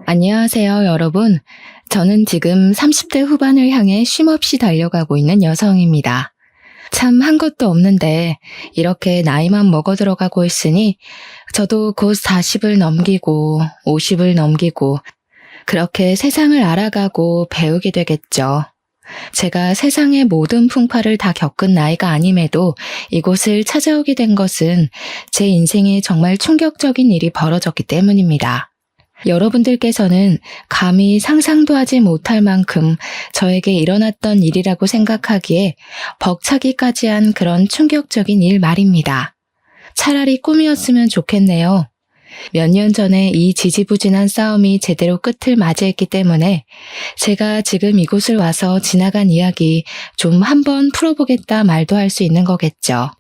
안녕하세요, 여러분. 저는 지금 30대 후반을 향해 쉼없이 달려가고 있는 여성입니다. 참 한 것도 없는데 이렇게 나이만 먹어 들어가고 있으니 저도 곧 40을 넘기고 50을 넘기고 그렇게 세상을 알아가고 배우게 되겠죠. 제가 세상의 모든 풍파를 다 겪은 나이가 아님에도 이곳을 찾아오게 된 것은 제 인생에 정말 충격적인 일이 벌어졌기 때문입니다. 여러분들께서는 감히 상상도 하지 못할 만큼 저에게 일어났던 일이라고 생각하기에 벅차기까지 한 그런 충격적인 일 말입니다. 차라리 꿈이었으면 좋겠네요. 몇 년 전에 이 지지부진한 싸움이 제대로 끝을 맞이했기 때문에 제가 지금 이곳을 와서 지나간 이야기 좀 한번 풀어보겠다 말도 할 수 있는 거겠죠.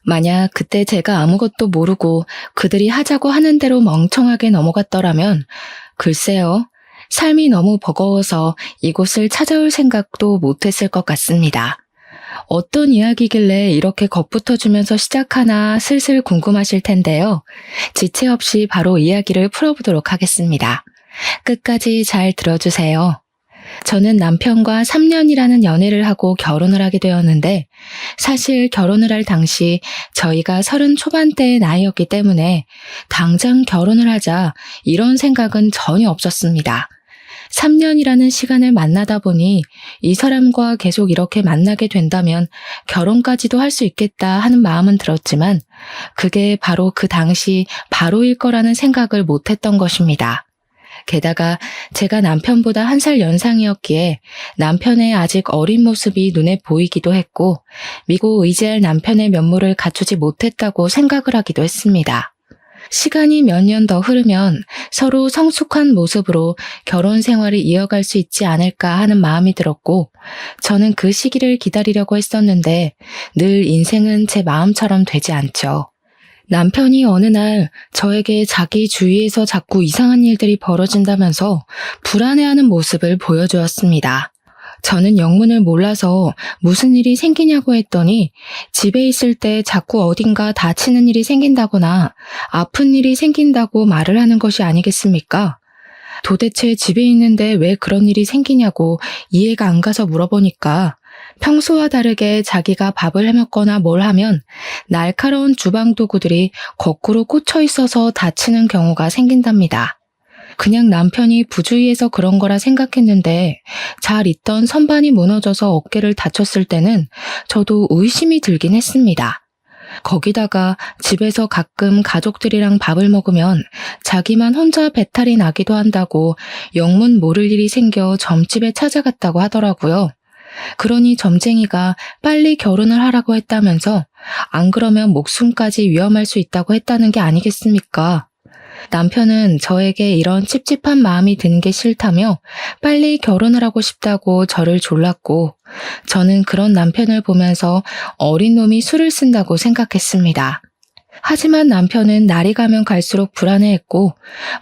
만약 그때 제가 아무것도 모르고 그들이 하자고 하는 대로 멍청하게 넘어갔더라면 글쎄요, 삶이 너무 버거워서 이곳을 찾아올 생각도 못했을 것 같습니다. 어떤 이야기길래 이렇게 겁부터 주면서 시작하나 슬슬 궁금하실 텐데요. 지체 없이 바로 이야기를 풀어보도록 하겠습니다. 끝까지 잘 들어주세요. 저는 남편과 3년이라는 연애를 하고 결혼을 하게 되었는데 사실 결혼을 할 당시 저희가 30 초반대의 나이였기 때문에 당장 결혼을 하자 이런 생각은 전혀 없었습니다. 3년이라는 시간을 만나다 보니 이 사람과 계속 이렇게 만나게 된다면 결혼까지도 할 수 있겠다 하는 마음은 들었지만 그게 바로 그 당시 바로일 거라는 생각을 못했던 것입니다. 게다가 제가 남편보다 1살 연상이었기에 남편의 아직 어린 모습이 눈에 보이기도 했고 믿고 의지할 남편의 면모를 갖추지 못했다고 생각을 하기도 했습니다. 시간이 몇 년 더 흐르면 서로 성숙한 모습으로 결혼 생활을 이어갈 수 있지 않을까 하는 마음이 들었고 저는 그 시기를 기다리려고 했었는데 늘 인생은 제 마음처럼 되지 않죠. 남편이 어느 날 저에게 자기 주위에서 자꾸 이상한 일들이 벌어진다면서 불안해하는 모습을 보여주었습니다. 저는 영문을 몰라서 무슨 일이 생기냐고 했더니 집에 있을 때 자꾸 어딘가 다치는 일이 생긴다거나 아픈 일이 생긴다고 말을 하는 것이 아니겠습니까? 도대체 집에 있는데 왜 그런 일이 생기냐고 이해가 안 가서 물어보니까 평소와 다르게 자기가 밥을 해먹거나 뭘 하면 날카로운 주방 도구들이 거꾸로 꽂혀 있어서 다치는 경우가 생긴답니다. 그냥 남편이 부주의해서 그런 거라 생각했는데 잘 있던 선반이 무너져서 어깨를 다쳤을 때는 저도 의심이 들긴 했습니다. 거기다가 집에서 가끔 가족들이랑 밥을 먹으면 자기만 혼자 배탈이 나기도 한다고 영문 모를 일이 생겨 점집에 찾아갔다고 하더라고요. 그러니 점쟁이가 빨리 결혼을 하라고 했다면서 안 그러면 목숨까지 위험할 수 있다고 했다는 게 아니겠습니까? 남편은 저에게 이런 찝찝한 마음이 드는 게 싫다며 빨리 결혼을 하고 싶다고 저를 졸랐고 저는 그런 남편을 보면서 어린 놈이 술을 쓴다고 생각했습니다. 하지만 남편은 날이 가면 갈수록 불안해했고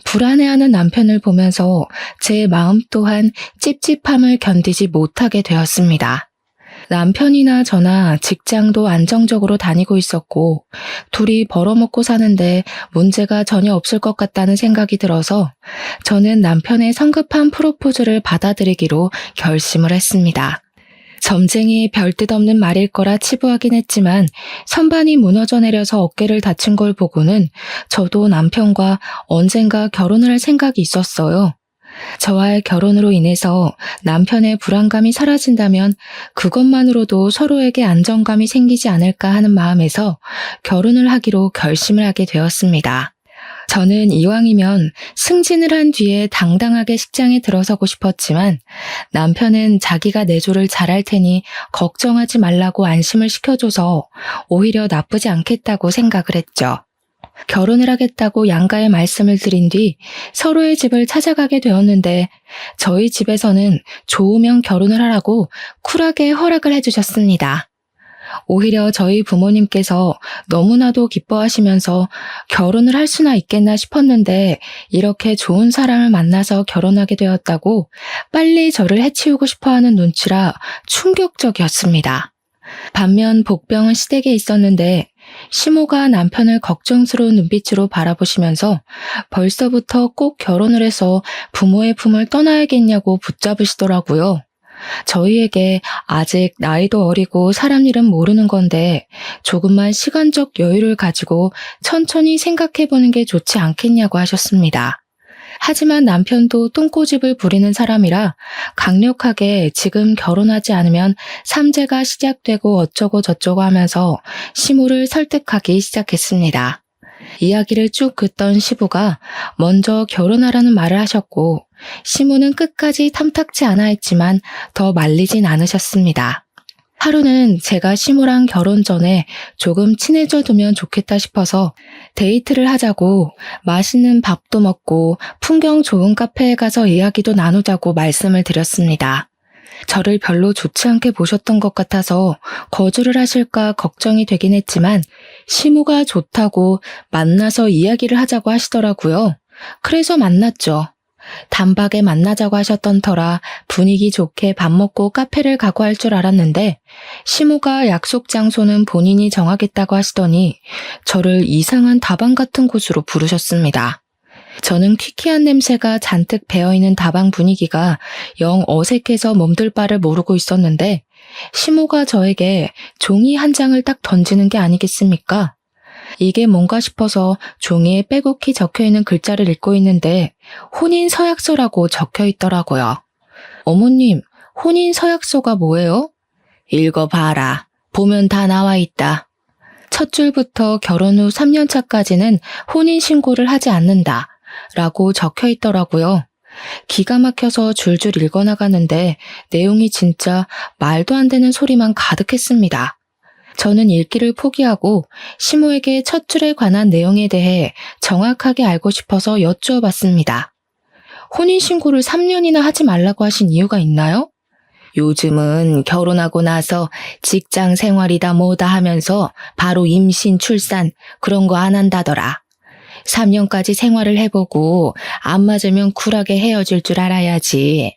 불안해하는 남편을 보면서 제 마음 또한 찝찝함을 견디지 못하게 되었습니다. 남편이나 저나 직장도 안정적으로 다니고 있었고 둘이 벌어먹고 사는데 문제가 전혀 없을 것 같다는 생각이 들어서 저는 남편의 성급한 프로포즈를 받아들이기로 결심을 했습니다. 점쟁이의 별뜻 없는 말일 거라 치부하긴 했지만 선반이 무너져 내려서 어깨를 다친 걸 보고는 저도 남편과 언젠가 결혼을 할 생각이 있었어요. 저와의 결혼으로 인해서 남편의 불안감이 사라진다면 그것만으로도 서로에게 안정감이 생기지 않을까 하는 마음에서 결혼을 하기로 결심을 하게 되었습니다. 저는 이왕이면 승진을 한 뒤에 당당하게 직장에 들어서고 싶었지만 남편은 자기가 내조를 잘할 테니 걱정하지 말라고 안심을 시켜줘서 오히려 나쁘지 않겠다고 생각을 했죠. 결혼을 하겠다고 양가에 말씀을 드린 뒤 서로의 집을 찾아가게 되었는데 저희 집에서는 좋으면 결혼을 하라고 쿨하게 허락을 해주셨습니다. 오히려 저희 부모님께서 너무나도 기뻐하시면서 결혼을 할 수나 있겠나 싶었는데 이렇게 좋은 사람을 만나서 결혼하게 되었다고 빨리 저를 해치우고 싶어하는 눈치라 충격적이었습니다. 반면 복병은 시댁에 있었는데 시모가 남편을 걱정스러운 눈빛으로 바라보시면서 벌써부터 꼭 결혼을 해서 부모의 품을 떠나야겠냐고 붙잡으시더라고요. 저희에게 아직 나이도 어리고 사람 일은 모르는 건데 조금만 시간적 여유를 가지고 천천히 생각해보는 게 좋지 않겠냐고 하셨습니다. 하지만 남편도 똥꼬집을 부리는 사람이라 강력하게 지금 결혼하지 않으면 삼재가 시작되고 어쩌고 저쩌고 하면서 시모를 설득하기 시작했습니다. 이야기를 쭉 듣던 시부가 먼저 결혼하라는 말을 하셨고 시모는 끝까지 탐탁치 않아 했지만 더 말리진 않으셨습니다. 하루는 제가 시모랑 결혼 전에 조금 친해져 두면 좋겠다 싶어서 데이트를 하자고 맛있는 밥도 먹고 풍경 좋은 카페에 가서 이야기도 나누자고 말씀을 드렸습니다. 저를 별로 좋지 않게 보셨던 것 같아서 거절을 하실까 걱정이 되긴 했지만 시모가 좋다고 만나서 이야기를 하자고 하시더라고요. 그래서 만났죠. 단박에 만나자고 하셨던 터라 분위기 좋게 밥 먹고 카페를 가고 할 줄 알았는데 시모가 약속 장소는 본인이 정하겠다고 하시더니 저를 이상한 다방 같은 곳으로 부르셨습니다. 저는 퀴퀴한 냄새가 잔뜩 배어있는 다방 분위기가 영 어색해서 몸둘 바를 모르고 있었는데 시모가 저에게 종이 한 장을 딱 던지는 게 아니겠습니까? 이게 뭔가 싶어서 종이에 빼곡히 적혀있는 글자를 읽고 있는데 혼인 서약서라고 적혀 있더라고요. 어머님, 혼인 서약서가 뭐예요? 읽어봐라. 보면 다 나와 있다. 첫 줄부터 결혼 후 3년 차까지는 혼인 신고를 하지 않는다. 라고 적혀 있더라고요. 기가 막혀서 줄줄 읽어나가는데 내용이 진짜 말도 안 되는 소리만 가득했습니다. 저는 읽기를 포기하고 시모에게 첫 줄에 관한 내용에 대해 정확하게 알고 싶어서 여쭈어봤습니다. 혼인신고를 3년이나 하지 말라고 하신 이유가 있나요? 요즘은 결혼하고 나서 직장 생활이다 뭐다 하면서 바로 임신, 출산 그런 거 안 한다더라. 3년까지 생활을 해보고 안 맞으면 쿨하게 헤어질 줄 알아야지.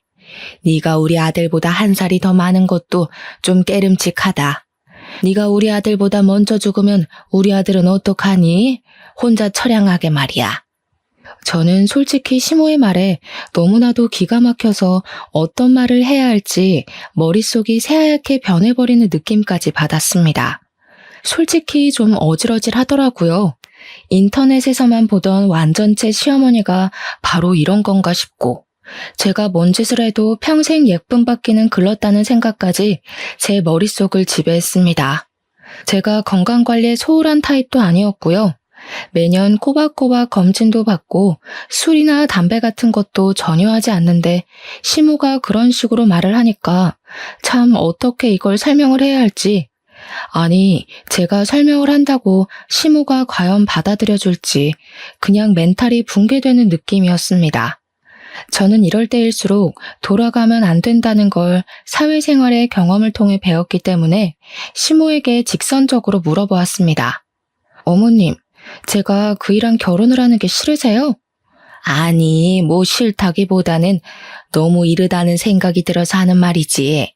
네가 우리 아들보다 한 살이 더 많은 것도 좀 깨름칙하다. 네가 우리 아들보다 먼저 죽으면 우리 아들은 어떡하니? 혼자 처량하게 말이야. 저는 솔직히 시모의 말에 너무나도 기가 막혀서 어떤 말을 해야 할지 머릿속이 새하얗게 변해버리는 느낌까지 받았습니다. 솔직히 좀 어질어질하더라고요. 인터넷에서만 보던 완전체 시어머니가 바로 이런 건가 싶고 제가 뭔 짓을 해도 평생 예쁨 받기는 글렀다는 생각까지 제 머릿속을 지배했습니다. 제가 건강관리에 소홀한 타입도 아니었고요. 매년 꼬박꼬박 검진도 받고 술이나 담배 같은 것도 전혀 하지 않는데 시모가 그런 식으로 말을 하니까 참 어떻게 이걸 설명을 해야 할지, 아니 제가 설명을 한다고 시모가 과연 받아들여줄지 그냥 멘탈이 붕괴되는 느낌이었습니다. 저는 이럴 때일수록 돌아가면 안 된다는 걸 사회생활의 경험을 통해 배웠기 때문에 시모에게 직선적으로 물어보았습니다. 어머님, 제가 그이랑 결혼을 하는 게 싫으세요? 아니, 뭐 싫다기보다는 너무 이르다는 생각이 들어서 하는 말이지.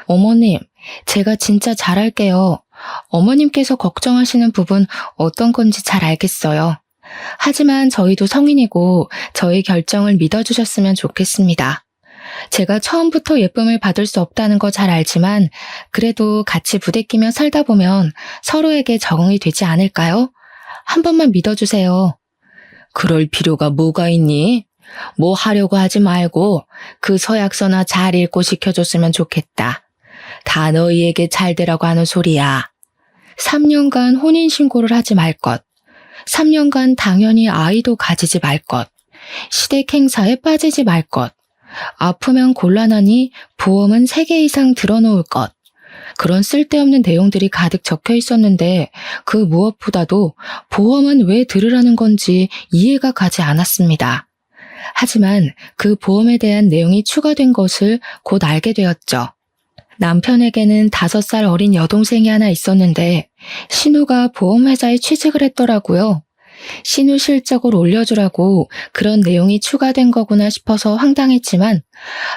어머님, 제가 진짜 잘할게요. 어머님께서 걱정하시는 부분 어떤 건지 잘 알겠어요. 하지만 저희도 성인이고 저희 결정을 믿어주셨으면 좋겠습니다. 제가 처음부터 예쁨을 받을 수 없다는 거 잘 알지만 그래도 같이 부대끼며 살다 보면 서로에게 적응이 되지 않을까요? 한 번만 믿어주세요. 그럴 필요가 뭐가 있니? 뭐 하려고 하지 말고 그 서약서나 잘 읽고 시켜줬으면 좋겠다. 다 너희에게 잘 되라고 하는 소리야. 3년간 혼인신고를 하지 말 것. 3년간 당연히 아이도 가지지 말 것. 시댁 행사에 빠지지 말 것. 아프면 곤란하니 보험은 3개 이상 들어놓을 것. 그런 쓸데없는 내용들이 가득 적혀 있었는데 그 무엇보다도 보험은 왜 들으라는 건지 이해가 가지 않았습니다. 하지만 그 보험에 대한 내용이 추가된 것을 곧 알게 되었죠. 남편에게는 5살 어린 여동생이 하나 있었는데 신우가 보험회사에 취직을 했더라고요. 신우 실적을 올려주라고 그런 내용이 추가된 거구나 싶어서 황당했지만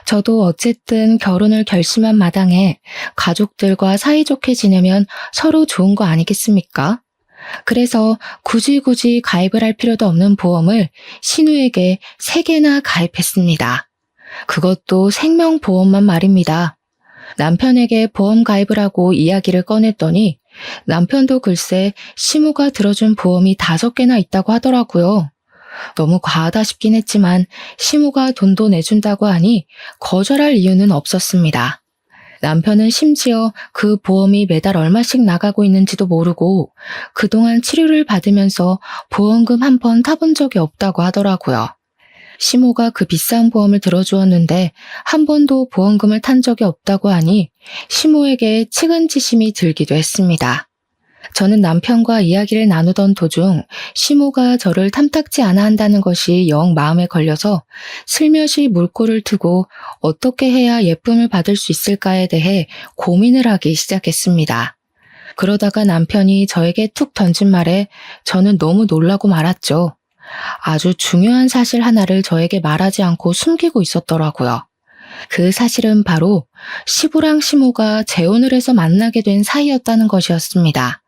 저도 어쨌든 결혼을 결심한 마당에 가족들과 사이좋게 지내면 서로 좋은 거 아니겠습니까? 그래서 굳이 가입을 할 필요도 없는 보험을 신우에게 3개나 가입했습니다. 그것도 생명보험만 말입니다. 남편에게 보험 가입을 하고 이야기를 꺼냈더니 남편도 글쎄 시무가 들어준 보험이 5개나 있다고 하더라고요. 너무 과하다 싶긴 했지만 시무가 돈도 내준다고 하니 거절할 이유는 없었습니다. 남편은 심지어 그 보험이 매달 얼마씩 나가고 있는지도 모르고 그동안 치료를 받으면서 보험금 한 번 타본 적이 없다고 하더라고요. 시모가 그 비싼 보험을 들어주었는데 한 번도 보험금을 탄 적이 없다고 하니 시모에게 측은지심이 들기도 했습니다. 저는 남편과 이야기를 나누던 도중 시모가 저를 탐탁지 않아 한다는 것이 영 마음에 걸려서 슬며시 물꼬를 트고 어떻게 해야 예쁨을 받을 수 있을까에 대해 고민을 하기 시작했습니다. 그러다가 남편이 저에게 툭 던진 말에 저는 너무 놀라고 말았죠. 아주 중요한 사실 하나를 저에게 말하지 않고 숨기고 있었더라고요. 그 사실은 바로 시부랑 시모가 재혼을 해서 만나게 된 사이였다는 것이었습니다.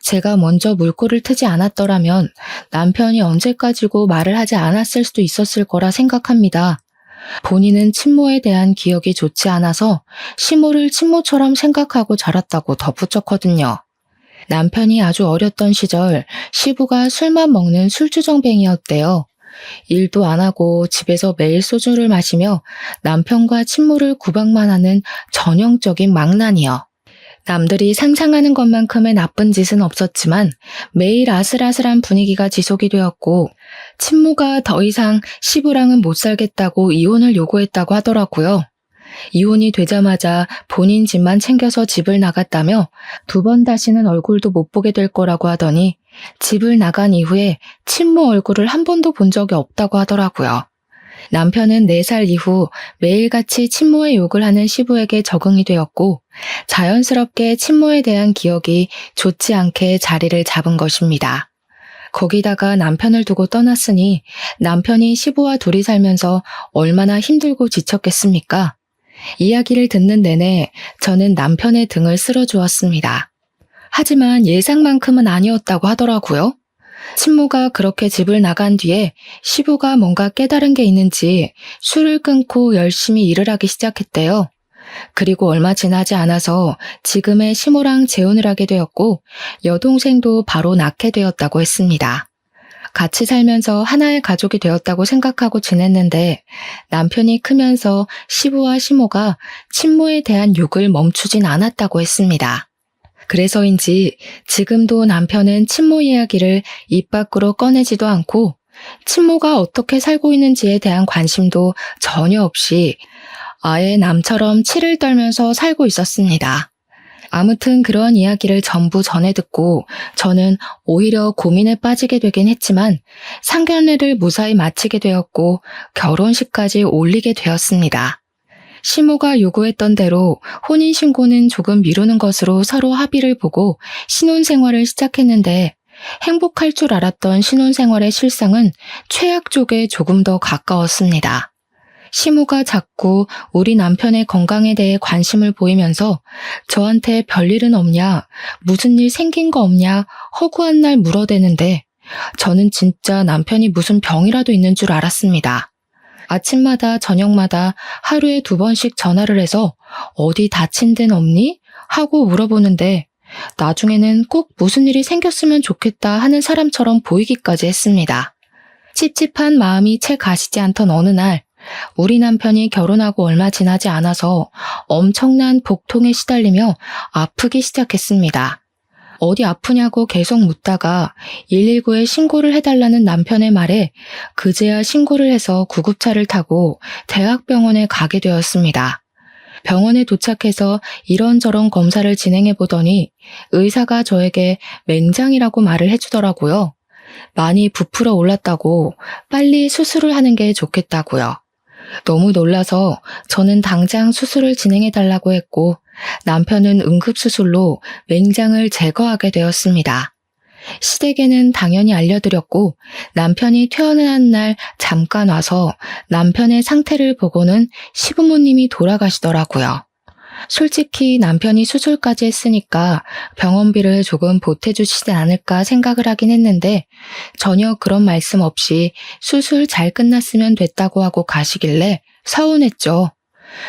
제가 먼저 물꼬를 트지 않았더라면 남편이 언제까지고 말을 하지 않았을 수도 있었을 거라 생각합니다. 본인은 친모에 대한 기억이 좋지 않아서 시모를 친모처럼 생각하고 자랐다고 덧붙였거든요. 남편이 아주 어렸던 시절 시부가 술만 먹는 술주정뱅이였대요. 일도 안 하고 집에서 매일 소주를 마시며 남편과 친모를 구박만 하는 전형적인 망난이요. 남들이 상상하는 것만큼의 나쁜 짓은 없었지만 매일 아슬아슬한 분위기가 지속이 되었고 친모가 더 이상 시부랑은 못 살겠다고 이혼을 요구했다고 하더라고요. 이혼이 되자마자 본인 집만 챙겨서 집을 나갔다며 2번 다시는 얼굴도 못 보게 될 거라고 하더니 집을 나간 이후에 친모 얼굴을 한 번도 본 적이 없다고 하더라고요. 남편은 4살 이후 매일같이 친모의 욕을 하는 시부에게 적응이 되었고 자연스럽게 친모에 대한 기억이 좋지 않게 자리를 잡은 것입니다. 거기다가 남편을 두고 떠났으니 남편이 시부와 둘이 살면서 얼마나 힘들고 지쳤겠습니까? 이야기를 듣는 내내 저는 남편의 등을 쓸어주었습니다. 하지만 예상만큼은 아니었다고 하더라고요. 친모가 그렇게 집을 나간 뒤에 시부가 뭔가 깨달은 게 있는지 술을 끊고 열심히 일을 하기 시작했대요. 그리고 얼마 지나지 않아서 지금의 시모랑 재혼을 하게 되었고 여동생도 바로 낳게 되었다고 했습니다. 같이 살면서 하나의 가족이 되었다고 생각하고 지냈는데 남편이 크면서 시부와 시모가 친모에 대한 욕을 멈추진 않았다고 했습니다. 그래서인지 지금도 남편은 친모 이야기를 입 밖으로 꺼내지도 않고 친모가 어떻게 살고 있는지에 대한 관심도 전혀 없이 아예 남처럼 치를 떨면서 살고 있었습니다. 아무튼 그런 이야기를 전부 전해 듣고 저는 오히려 고민에 빠지게 되긴 했지만 상견례를 무사히 마치게 되었고 결혼식까지 올리게 되었습니다. 시모가 요구했던 대로 혼인신고는 조금 미루는 것으로 서로 합의를 보고 신혼생활을 시작했는데 행복할 줄 알았던 신혼생활의 실상은 최악 쪽에 조금 더 가까웠습니다. 시모가 자꾸 우리 남편의 건강에 대해 관심을 보이면서 저한테 별일은 없냐, 무슨 일 생긴 거 없냐 허구한 날 물어대는데 저는 진짜 남편이 무슨 병이라도 있는 줄 알았습니다. 아침마다 저녁마다 하루에 2번씩 전화를 해서 어디 다친 데는 없니? 하고 물어보는데 나중에는 꼭 무슨 일이 생겼으면 좋겠다 하는 사람처럼 보이기까지 했습니다. 찝찝한 마음이 채 가시지 않던 어느 날 우리 남편이 결혼하고 얼마 지나지 않아서 엄청난 복통에 시달리며 아프기 시작했습니다. 어디 아프냐고 계속 묻다가 119에 신고를 해달라는 남편의 말에 그제야 신고를 해서 구급차를 타고 대학병원에 가게 되었습니다. 병원에 도착해서 이런저런 검사를 진행해 보더니 의사가 저에게 맹장이라고 말을 해주더라고요. 많이 부풀어 올랐다고 빨리 수술을 하는 게 좋겠다고요. 너무 놀라서 저는 당장 수술을 진행해 달라고 했고 남편은 응급수술로 맹장을 제거하게 되었습니다. 시댁에는 당연히 알려드렸고 남편이 퇴원한 날 잠깐 와서 남편의 상태를 보고는 시부모님이 돌아가시더라고요. 솔직히 남편이 수술까지 했으니까 병원비를 조금 보태주시지 않을까 생각을 하긴 했는데 전혀 그런 말씀 없이 수술 잘 끝났으면 됐다고 하고 가시길래 서운했죠.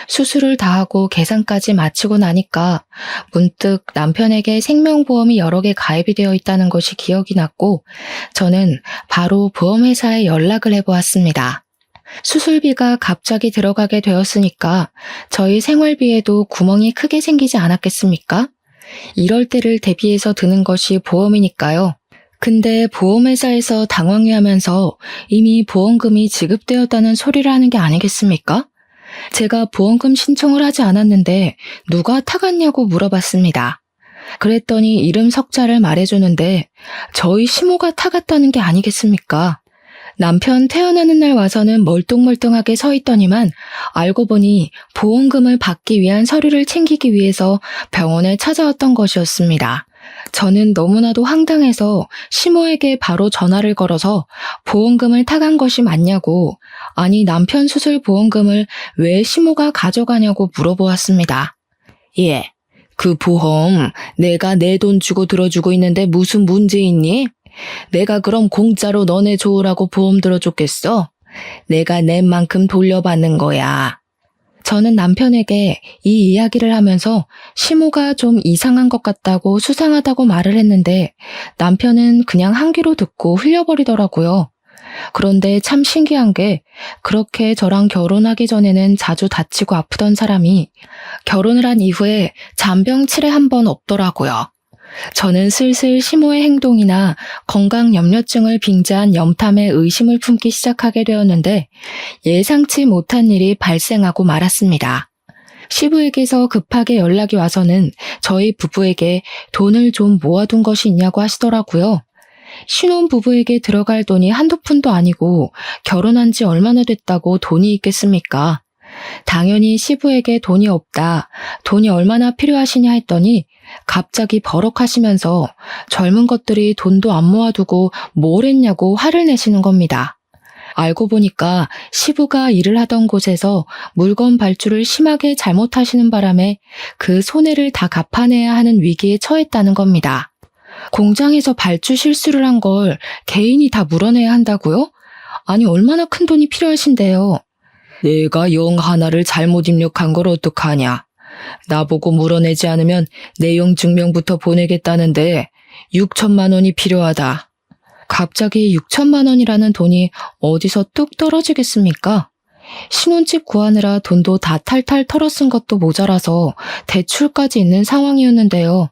수술을 다 하고 계산까지 마치고 나니까 문득 남편에게 생명보험이 여러 개 가입이 되어 있다는 것이 기억이 났고 저는 바로 보험회사에 연락을 해보았습니다. 수술비가 갑자기 들어가게 되었으니까 저희 생활비에도 구멍이 크게 생기지 않았겠습니까? 이럴 때를 대비해서 드는 것이 보험이니까요. 근데 보험회사에서 당황해하면서 이미 보험금이 지급되었다는 소리를 하는 게 아니겠습니까? 제가 보험금 신청을 하지 않았는데 누가 타갔냐고 물어봤습니다. 그랬더니 이름 석자를 말해주는데 저희 시모가 타갔다는 게 아니겠습니까? 남편 태어나는 날 와서는 멀뚱멀뚱하게 서 있더니만 알고 보니 보험금을 받기 위한 서류를 챙기기 위해서 병원에 찾아왔던 것이었습니다. 저는 너무나도 황당해서 시모에게 바로 전화를 걸어서 보험금을 타간 것이 맞냐고, 아니 남편 수술 보험금을 왜 시모가 가져가냐고 물어보았습니다. 예, 그 보험 내가 내 돈 주고 들어주고 있는데 무슨 문제 있니? 내가 그럼 공짜로 너네 좋으라고 보험 들어줬겠어? 내가 낸 만큼 돌려받는 거야. 저는 남편에게 이 이야기를 하면서 시모가 좀 이상한 것 같다고 수상하다고 말을 했는데 남편은 그냥 한 귀로 듣고 흘려버리더라고요. 그런데 참 신기한 게 그렇게 저랑 결혼하기 전에는 자주 다치고 아프던 사람이 결혼을 한 이후에 잔병치레 한 번 없더라고요. 저는 슬슬 시모의 행동이나 건강 염려증을 빙자한 염탐에 의심을 품기 시작하게 되었는데 예상치 못한 일이 발생하고 말았습니다. 시부에게서 급하게 연락이 와서는 저희 부부에게 돈을 좀 모아둔 것이 있냐고 하시더라고요. 신혼부부에게 들어갈 돈이 한두 푼도 아니고 결혼한 지 얼마나 됐다고 돈이 있겠습니까? 당연히 시부에게 돈이 없다, 돈이 얼마나 필요하시냐 했더니 갑자기 버럭하시면서 젊은 것들이 돈도 안 모아두고 뭘 했냐고 화를 내시는 겁니다. 알고 보니까 시부가 일을 하던 곳에서 물건 발주를 심하게 잘못하시는 바람에 그 손해를 다 갚아내야 하는 위기에 처했다는 겁니다. 공장에서 발주 실수를 한 걸 개인이 다 물어내야 한다고요? 아니 얼마나 큰 돈이 필요하신데요. 내가 영 하나를 잘못 입력한 걸 어떡하냐. 나보고 물어내지 않으면 내용 증명부터 보내겠다는데 6천만 원이 필요하다. 갑자기 6천만 원이라는 돈이 어디서 뚝 떨어지겠습니까? 신혼집 구하느라 돈도 다 탈탈 털어 쓴 것도 모자라서 대출까지 있는 상황이었는데요.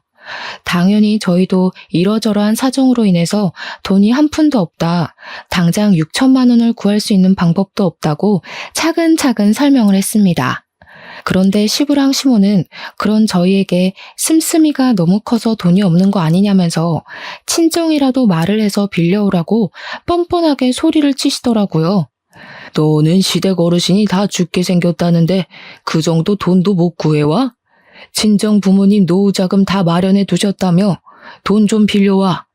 당연히 저희도 이러저러한 사정으로 인해서 돈이 한 푼도 없다, 당장 6천만 원을 구할 수 있는 방법도 없다고 차근차근 설명을 했습니다. 그런데 시부랑 시모는 그런 저희에게 씀씀이가 너무 커서 돈이 없는 거 아니냐면서 친정이라도 말을 해서 빌려오라고 뻔뻔하게 소리를 치시더라고요. 너는 시댁 어르신이 다 죽게 생겼다는데 그 정도 돈도 못 구해와? 친정 부모님 노후자금 다 마련해 두셨다며 돈 좀 빌려와.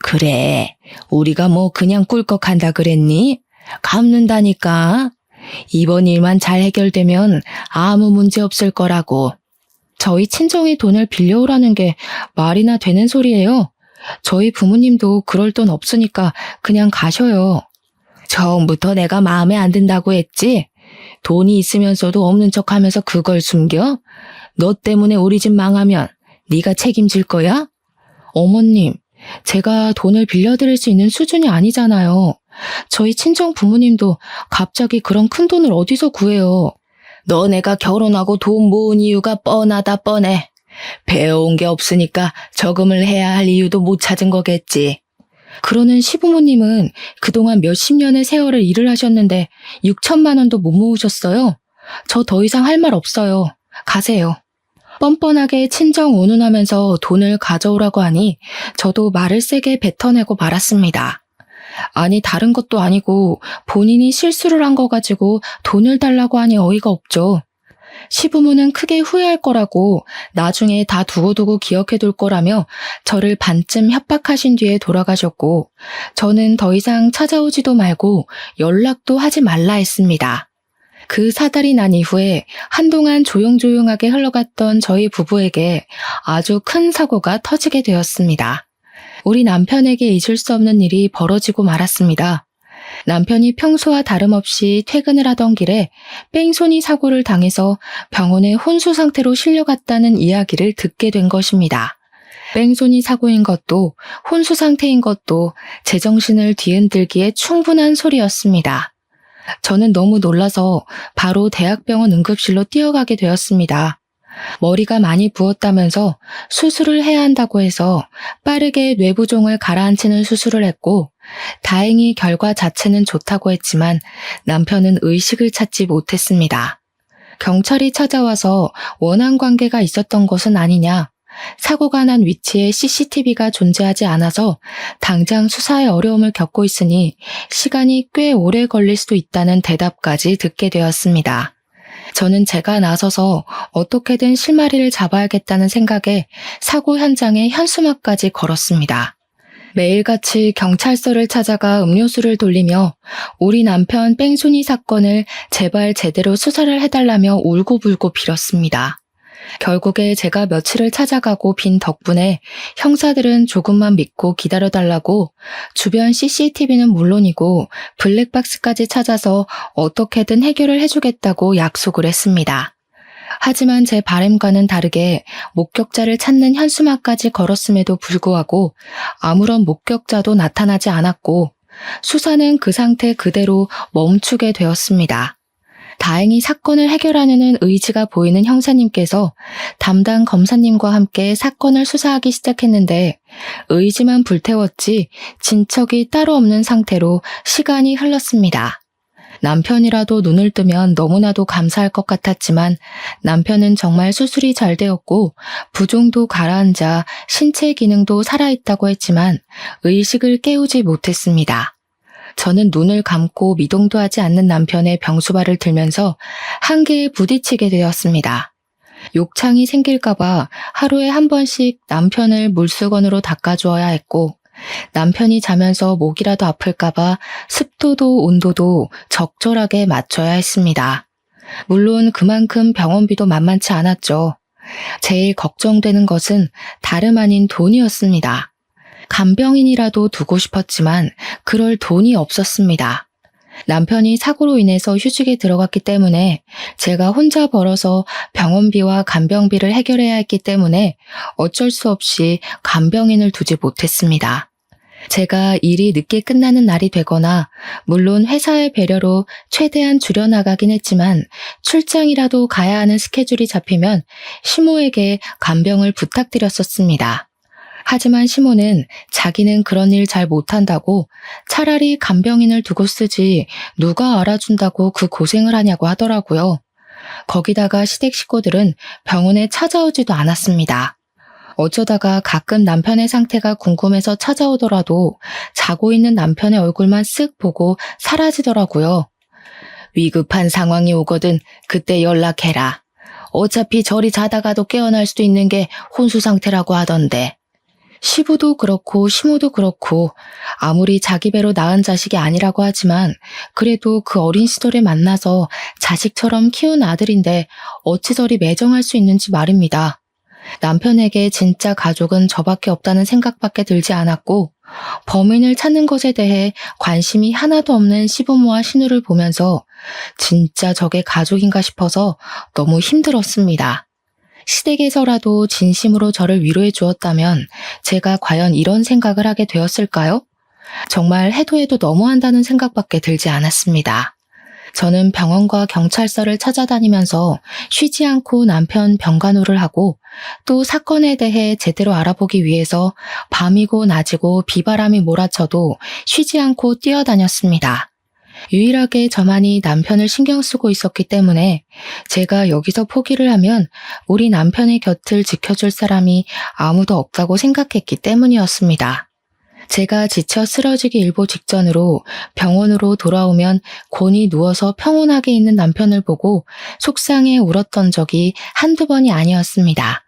그래, 우리가 뭐 그냥 꿀꺽한다 그랬니? 갚는다니까. 이번 일만 잘 해결되면 아무 문제 없을 거라고. 저희 친정이 돈을 빌려오라는 게 말이나 되는 소리예요? 저희 부모님도 그럴 돈 없으니까 그냥 가셔요. 처음부터 내가 마음에 안 든다고 했지? 돈이 있으면서도 없는 척하면서 그걸 숨겨? 너 때문에 우리 집 망하면 네가 책임질 거야? 어머님, 제가 돈을 빌려드릴 수 있는 수준이 아니잖아요. 저희 친정 부모님도 갑자기 그런 큰 돈을 어디서 구해요. 너네가 결혼하고 돈 모은 이유가 뻔하다 뻔해. 배워온 게 없으니까 저금을 해야 할 이유도 못 찾은 거겠지. 그러는 시부모님은 그동안 몇십 년의 세월을 일을 하셨는데 6천만 원도 못 모으셨어요. 저 더 이상 할 말 없어요. 가세요. 뻔뻔하게 친정 운운하면서 돈을 가져오라고 하니 저도 말을 세게 뱉어내고 말았습니다. 아니 다른 것도 아니고 본인이 실수를 한 거 가지고 돈을 달라고 하니 어이가 없죠. 시부모는 크게 후회할 거라고 나중에 다 두고두고 기억해둘 거라며 저를 반쯤 협박하신 뒤에 돌아가셨고 저는 더 이상 찾아오지도 말고 연락도 하지 말라 했습니다. 그 사달이 난 이후에 한동안 조용조용하게 흘러갔던 저희 부부에게 아주 큰 사고가 터지게 되었습니다. 우리 남편에게 잊을 수 없는 일이 벌어지고 말았습니다. 남편이 평소와 다름없이 퇴근을 하던 길에 뺑소니 사고를 당해서 병원에 혼수 상태로 실려갔다는 이야기를 듣게 된 것입니다. 뺑소니 사고인 것도 혼수 상태인 것도 제정신을 뒤흔들기에 충분한 소리였습니다. 저는 너무 놀라서 바로 대학병원 응급실로 뛰어가게 되었습니다. 머리가 많이 부었다면서 수술을 해야 한다고 해서 빠르게 뇌부종을 가라앉히는 수술을 했고, 다행히 결과 자체는 좋다고 했지만 남편은 의식을 찾지 못했습니다. 경찰이 찾아와서 원한 관계가 있었던 것은 아니냐, 사고가 난 위치에 CCTV가 존재하지 않아서 당장 수사에 어려움을 겪고 있으니 시간이 꽤 오래 걸릴 수도 있다는 대답까지 듣게 되었습니다. 저는 제가 나서서 어떻게든 실마리를 잡아야겠다는 생각에 사고 현장에 현수막까지 걸었습니다. 매일같이 경찰서를 찾아가 음료수를 돌리며 우리 남편 뺑소니 사건을 제발 제대로 수사를 해달라며 울고불고 빌었습니다. 결국에 제가 며칠을 찾아가고 빈 덕분에 형사들은 조금만 믿고 기다려달라고 주변 CCTV는 물론이고 블랙박스까지 찾아서 어떻게든 해결을 해주겠다고 약속을 했습니다. 하지만 제 바람과는 다르게 목격자를 찾는 현수막까지 걸었음에도 불구하고 아무런 목격자도 나타나지 않았고 수사는 그 상태 그대로 멈추게 되었습니다. 다행히 사건을 해결하려는 의지가 보이는 형사님께서 담당 검사님과 함께 사건을 수사하기 시작했는데 의지만 불태웠지 진척이 따로 없는 상태로 시간이 흘렀습니다. 남편이라도 눈을 뜨면 너무나도 감사할 것 같았지만 남편은 정말 수술이 잘 되었고 부종도 가라앉아 신체 기능도 살아있다고 했지만 의식을 깨우지 못했습니다. 저는 눈을 감고 미동도 하지 않는 남편의 병수발을 들면서 한계에 부딪히게 되었습니다. 욕창이 생길까봐 하루에 한 번씩 남편을 물수건으로 닦아주어야 했고 남편이 자면서 목이라도 아플까봐 습도도 온도도 적절하게 맞춰야 했습니다. 물론 그만큼 병원비도 만만치 않았죠. 제일 걱정되는 것은 다름 아닌 돈이었습니다. 간병인이라도 두고 싶었지만 그럴 돈이 없었습니다. 남편이 사고로 인해서 휴직에 들어갔기 때문에 제가 혼자 벌어서 병원비와 간병비를 해결해야 했기 때문에 어쩔 수 없이 간병인을 두지 못했습니다. 제가 일이 늦게 끝나는 날이 되거나 물론 회사의 배려로 최대한 줄여나가긴 했지만 출장이라도 가야 하는 스케줄이 잡히면 시모에게 간병을 부탁드렸었습니다. 하지만 시모는 자기는 그런 일 잘 못한다고 차라리 간병인을 두고 쓰지 누가 알아준다고 그 고생을 하냐고 하더라고요. 거기다가 시댁 식구들은 병원에 찾아오지도 않았습니다. 어쩌다가 가끔 남편의 상태가 궁금해서 찾아오더라도 자고 있는 남편의 얼굴만 쓱 보고 사라지더라고요. 위급한 상황이 오거든 그때 연락해라. 어차피 저리 자다가도 깨어날 수도 있는 게 혼수 상태라고 하던데. 시부도 그렇고 시모도 그렇고 아무리 자기 배로 낳은 자식이 아니라고 하지만 그래도 그 어린 시절에 만나서 자식처럼 키운 아들인데 어찌 저리 매정할 수 있는지 말입니다. 남편에게 진짜 가족은 저밖에 없다는 생각밖에 들지 않았고 범인을 찾는 것에 대해 관심이 하나도 없는 시부모와 시누를 보면서 진짜 저게 가족인가 싶어서 너무 힘들었습니다. 시댁에서라도 진심으로 저를 위로해 주었다면 제가 과연 이런 생각을 하게 되었을까요? 정말 해도 해도 너무한다는 생각밖에 들지 않았습니다. 저는 병원과 경찰서를 찾아다니면서 쉬지 않고 남편 병간호를 하고 또 사건에 대해 제대로 알아보기 위해서 밤이고 낮이고 비바람이 몰아쳐도 쉬지 않고 뛰어다녔습니다. 유일하게 저만이 남편을 신경 쓰고 있었기 때문에 제가 여기서 포기를 하면 우리 남편의 곁을 지켜줄 사람이 아무도 없다고 생각했기 때문이었습니다. 제가 지쳐 쓰러지기 일보 직전으로 병원으로 돌아오면 곤히 누워서 평온하게 있는 남편을 보고 속상해 울었던 적이 한두 번이 아니었습니다.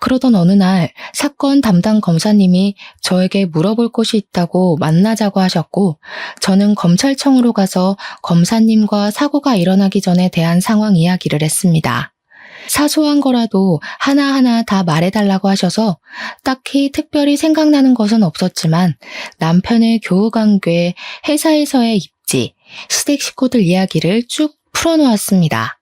그러던 어느 날 사건 담당 검사님이 저에게 물어볼 곳이 있다고 만나자고 하셨고, 저는 검찰청으로 가서 검사님과 사고가 일어나기 전에 대한 상황 이야기를 했습니다. 사소한 거라도 하나하나 다 말해달라고 하셔서 딱히 특별히 생각나는 것은 없었지만 남편의 교우관계, 회사에서의 입지, 시댁 식구들 이야기를 쭉 풀어놓았습니다.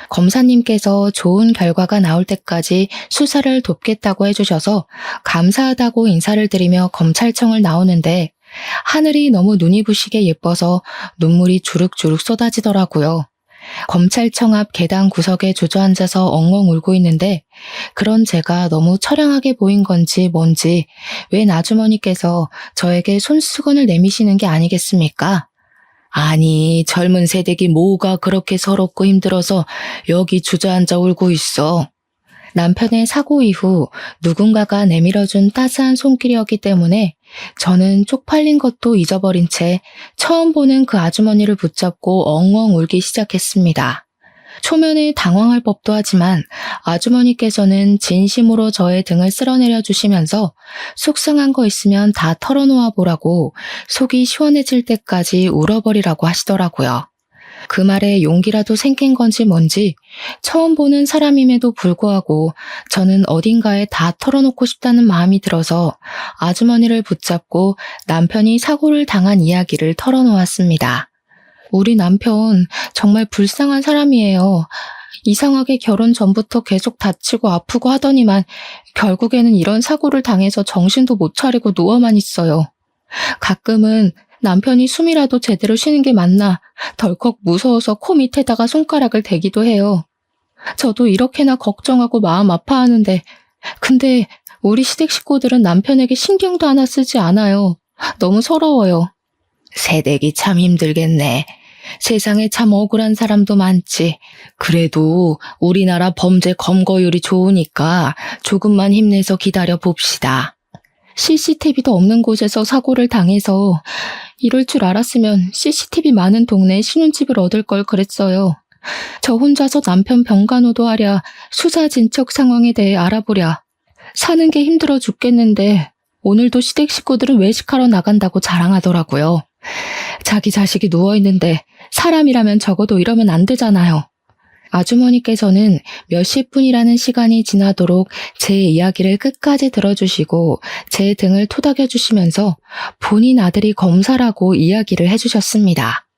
검사님께서 좋은 결과가 나올 때까지 수사를 돕겠다고 해주셔서 감사하다고 인사를 드리며 검찰청을 나오는데 하늘이 너무 눈이 부시게 예뻐서 눈물이 주룩주룩 쏟아지더라고요. 검찰청 앞 계단 구석에 주저앉아서 엉엉 울고 있는데 그런 제가 너무 처량하게 보인 건지 뭔지 웬 아주머니께서 저에게 손수건을 내미시는 게 아니겠습니까? 아니, 젊은 세대기 뭐가 그렇게 서럽고 힘들어서 여기 주저앉아 울고 있어. 남편의 사고 이후 누군가가 내밀어준 따스한 손길이었기 때문에 저는 쪽팔린 것도 잊어버린 채 처음 보는 그 아주머니를 붙잡고 엉엉 울기 시작했습니다. 초면에 당황할 법도 하지만 아주머니께서는 진심으로 저의 등을 쓸어내려 주시면서 속상한 거 있으면 다 털어놓아 보라고 속이 시원해질 때까지 울어버리라고 하시더라고요. 그 말에 용기라도 생긴 건지 뭔지 처음 보는 사람임에도 불구하고 저는 어딘가에 다 털어놓고 싶다는 마음이 들어서 아주머니를 붙잡고 남편이 사고를 당한 이야기를 털어놓았습니다. 우리 남편 정말 불쌍한 사람이에요. 이상하게 결혼 전부터 계속 다치고 아프고 하더니만 결국에는 이런 사고를 당해서 정신도 못 차리고 누워만 있어요. 가끔은 남편이 숨이라도 제대로 쉬는 게 맞나 덜컥 무서워서 코 밑에다가 손가락을 대기도 해요. 저도 이렇게나 걱정하고 마음 아파하는데 근데 우리 시댁 식구들은 남편에게 신경도 하나 쓰지 않아요. 너무 서러워요. 새댁이 참 힘들겠네. 세상에 참 억울한 사람도 많지. 그래도 우리나라 범죄 검거율이 좋으니까 조금만 힘내서 기다려 봅시다. CCTV도 없는 곳에서 사고를 당해서 이럴 줄 알았으면 CCTV 많은 동네에 신혼집을 얻을 걸 그랬어요. 저 혼자서 남편 병간호도 하랴 수사 진척 상황에 대해 알아보랴. 사는 게 힘들어 죽겠는데 오늘도 시댁 식구들은 외식하러 나간다고 자랑하더라고요. 자기 자식이 누워있는데 사람이라면 적어도 이러면 안 되잖아요. 아주머니께서는 몇십 분이라는 시간이 지나도록 제 이야기를 끝까지 들어주시고 제 등을 토닥여주시면서 본인 아들이 검사라고 이야기를 해주셨습니다.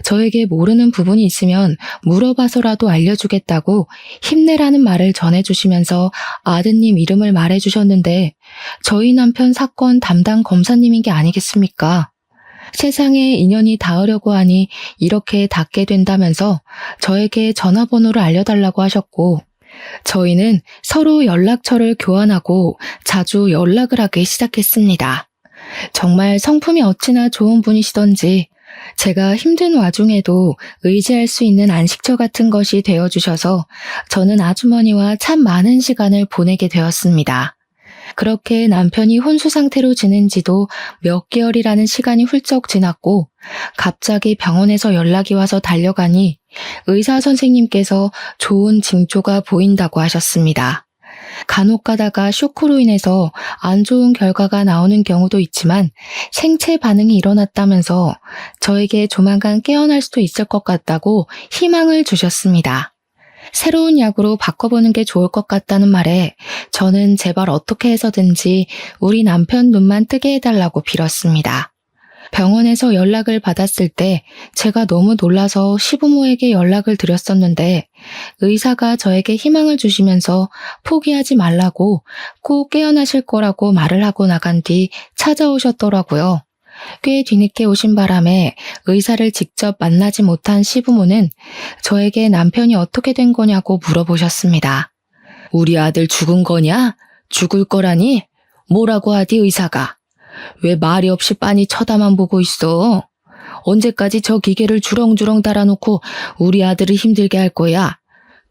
저에게 모르는 부분이 있으면 물어봐서라도 알려주겠다고 힘내라는 말을 전해주시면서 아드님 이름을 말해주셨는데 저희 남편 사건 담당 검사님인 게 아니겠습니까? 세상에 인연이 닿으려고 하니 이렇게 닿게 된다면서 저에게 전화번호를 알려달라고 하셨고 저희는 서로 연락처를 교환하고 자주 연락을 하기 시작했습니다. 정말 성품이 어찌나 좋은 분이시던지 제가 힘든 와중에도 의지할 수 있는 안식처 같은 것이 되어주셔서 저는 아주머니와 참 많은 시간을 보내게 되었습니다. 그렇게 남편이 혼수 상태로 지낸 지도 몇 개월이라는 시간이 훌쩍 지났고 갑자기 병원에서 연락이 와서 달려가니 의사 선생님께서 좋은 징조가 보인다고 하셨습니다. 간혹 가다가 쇼크로 인해서 안 좋은 결과가 나오는 경우도 있지만 생체 반응이 일어났다면서 저에게 조만간 깨어날 수도 있을 것 같다고 희망을 주셨습니다. 새로운 약으로 바꿔보는 게 좋을 것 같다는 말에 저는 제발 어떻게 해서든지 우리 남편 눈만 뜨게 해달라고 빌었습니다. 병원에서 연락을 받았을 때 제가 너무 놀라서 시부모에게 연락을 드렸었는데 의사가 저에게 희망을 주시면서 포기하지 말라고 꼭 깨어나실 거라고 말을 하고 나간 뒤 찾아오셨더라고요. 꽤 뒤늦게 오신 바람에 의사를 직접 만나지 못한 시부모는 저에게 남편이 어떻게 된 거냐고 물어보셨습니다. 우리 아들 죽은 거냐? 죽을 거라니? 뭐라고 하디 의사가? 왜 말이 없이 빤히 쳐다만 보고 있어? 언제까지 저 기계를 주렁주렁 달아놓고 우리 아들을 힘들게 할 거야?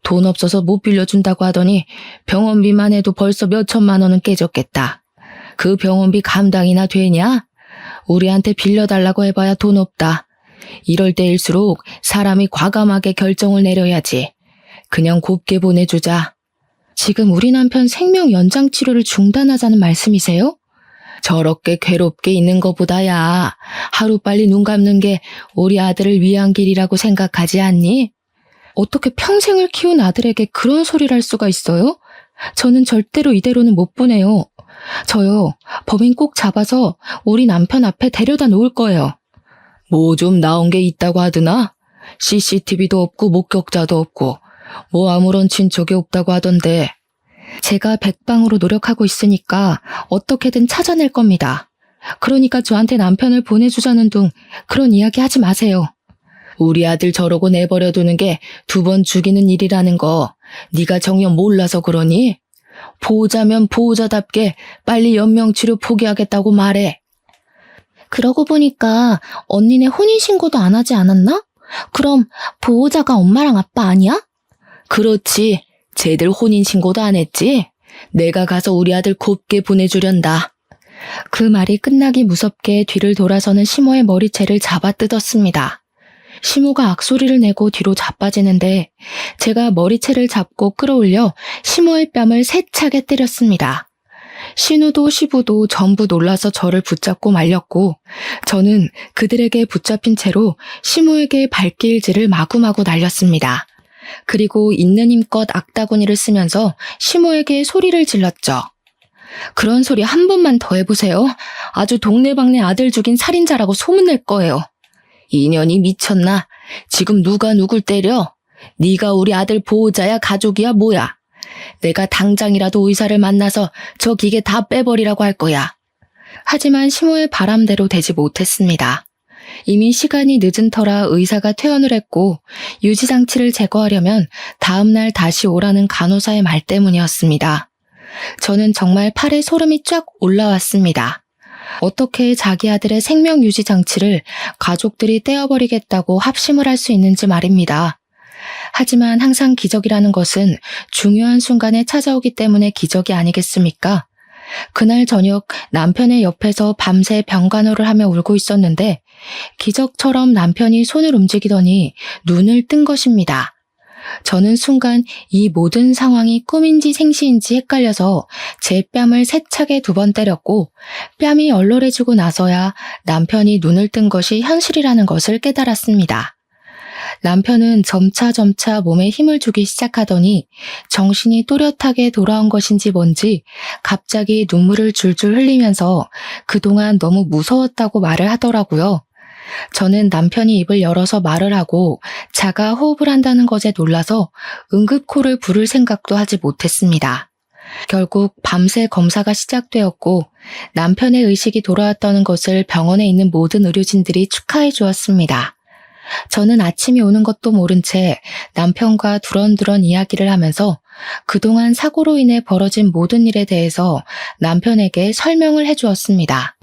돈 없어서 못 빌려준다고 하더니 병원비만 해도 벌써 몇 천만 원은 깨졌겠다. 그 병원비 감당이나 되냐? 우리한테 빌려달라고 해봐야 돈 없다. 이럴 때일수록 사람이 과감하게 결정을 내려야지. 그냥 곱게 보내주자. 지금 우리 남편 생명 연장 치료를 중단하자는 말씀이세요? 저렇게 괴롭게 있는 것보다야 하루빨리 눈 감는 게 우리 아들을 위한 길이라고 생각하지 않니? 어떻게 평생을 키운 아들에게 그런 소리를 할 수가 있어요? 저는 절대로 이대로는 못 보내요. 저요, 법인 꼭 잡아서 우리 남편 앞에 데려다 놓을 거예요. 뭐 좀 나온 게 있다고 하드나? CCTV도 없고 목격자도 없고 뭐 아무런 친척이 없다고 하던데. 제가 백방으로 노력하고 있으니까 어떻게든 찾아낼 겁니다. 그러니까 저한테 남편을 보내주자는 둥 그런 이야기 하지 마세요. 우리 아들 저러고 내버려두는 게 2번 죽이는 일이라는 거 네가 정녕 몰라서 그러니? 보호자면 보호자답게 빨리 연명치료 포기하겠다고 말해. 그러고 보니까 언니네 혼인신고도 안 하지 않았나? 그럼 보호자가 엄마랑 아빠 아니야? 그렇지. 쟤들 혼인신고도 안 했지? 내가 가서 우리 아들 곱게 보내주련다. 그 말이 끝나기 무섭게 뒤를 돌아서는 시모의 머리채를 잡아 뜯었습니다. 시모가 악소리를 내고 뒤로 자빠지는데 제가 머리채를 잡고 끌어올려 시모의 뺨을 세차게 때렸습니다. 신우도 시부도 전부 놀라서 저를 붙잡고 말렸고 저는 그들에게 붙잡힌 채로 시모에게 발길질을 마구마구 날렸습니다. 그리고 있는 힘껏 악다구니를 쓰면서 시모에게 소리를 질렀죠. 그런 소리 한 번만 더 해보세요. 아주 동네방네 아들 죽인 살인자라고 소문낼 거예요. 이년이 미쳤나? 지금 누가 누굴 때려? 네가 우리 아들 보호자야 가족이야 뭐야? 내가 당장이라도 의사를 만나서 저 기계 다 빼버리라고 할 거야. 하지만 시모의 바람대로 되지 못했습니다. 이미 시간이 늦은 터라 의사가 퇴원을 했고 유지장치를 제거하려면 다음날 다시 오라는 간호사의 말 때문이었습니다. 저는 정말 팔에 소름이 쫙 올라왔습니다. 어떻게 자기 아들의 생명 유지 장치를 가족들이 떼어버리겠다고 합심을 할 수 있는지 말입니다. 하지만 항상 기적이라는 것은 중요한 순간에 찾아오기 때문에 기적이 아니겠습니까? 그날 저녁 남편의 옆에서 밤새 병간호를 하며 울고 있었는데 기적처럼 남편이 손을 움직이더니 눈을 뜬 것입니다. 저는 순간 이 모든 상황이 꿈인지 생시인지 헷갈려서 제 뺨을 세차게 2번 때렸고 뺨이 얼얼해지고 나서야 남편이 눈을 뜬 것이 현실이라는 것을 깨달았습니다. 남편은 점차 몸에 힘을 주기 시작하더니 정신이 또렷하게 돌아온 것인지 뭔지 갑자기 눈물을 줄줄 흘리면서 그동안 너무 무서웠다고 말을 하더라고요. 저는 남편이 입을 열어서 말을 하고 자가 호흡을 한다는 것에 놀라서 응급코를 부를 생각도 하지 못했습니다. 결국 밤새 검사가 시작되었고 남편의 의식이 돌아왔다는 것을 병원에 있는 모든 의료진들이 축하해 주었습니다. 저는 아침이 오는 것도 모른 채 남편과 두런두런 이야기를 하면서 그동안 사고로 인해 벌어진 모든 일에 대해서 남편에게 설명을 해주었습니다.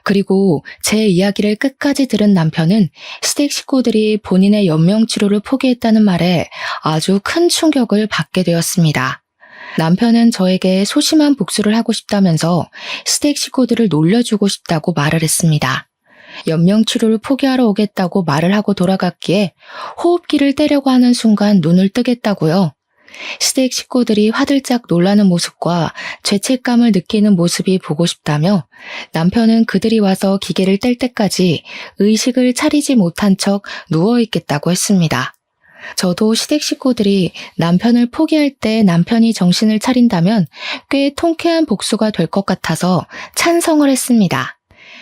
그리고 제 이야기를 끝까지 들은 남편은 시댁 식구들이 본인의 연명치료를 포기했다는 말에 아주 큰 충격을 받게 되었습니다. 남편은 저에게 소심한 복수를 하고 싶다면서 시댁 식구들을 놀려주고 싶다고 말을 했습니다. 연명치료를 포기하러 오겠다고 말을 하고 돌아갔기에 호흡기를 떼려고 하는 순간 눈을 뜨겠다고요. 시댁 식구들이 화들짝 놀라는 모습과 죄책감을 느끼는 모습이 보고 싶다며 남편은 그들이 와서 기계를 뗄 때까지 의식을 차리지 못한 척 누워있겠다고 했습니다. 저도 시댁 식구들이 남편을 포기할 때 남편이 정신을 차린다면 꽤 통쾌한 복수가 될 것 같아서 찬성을 했습니다.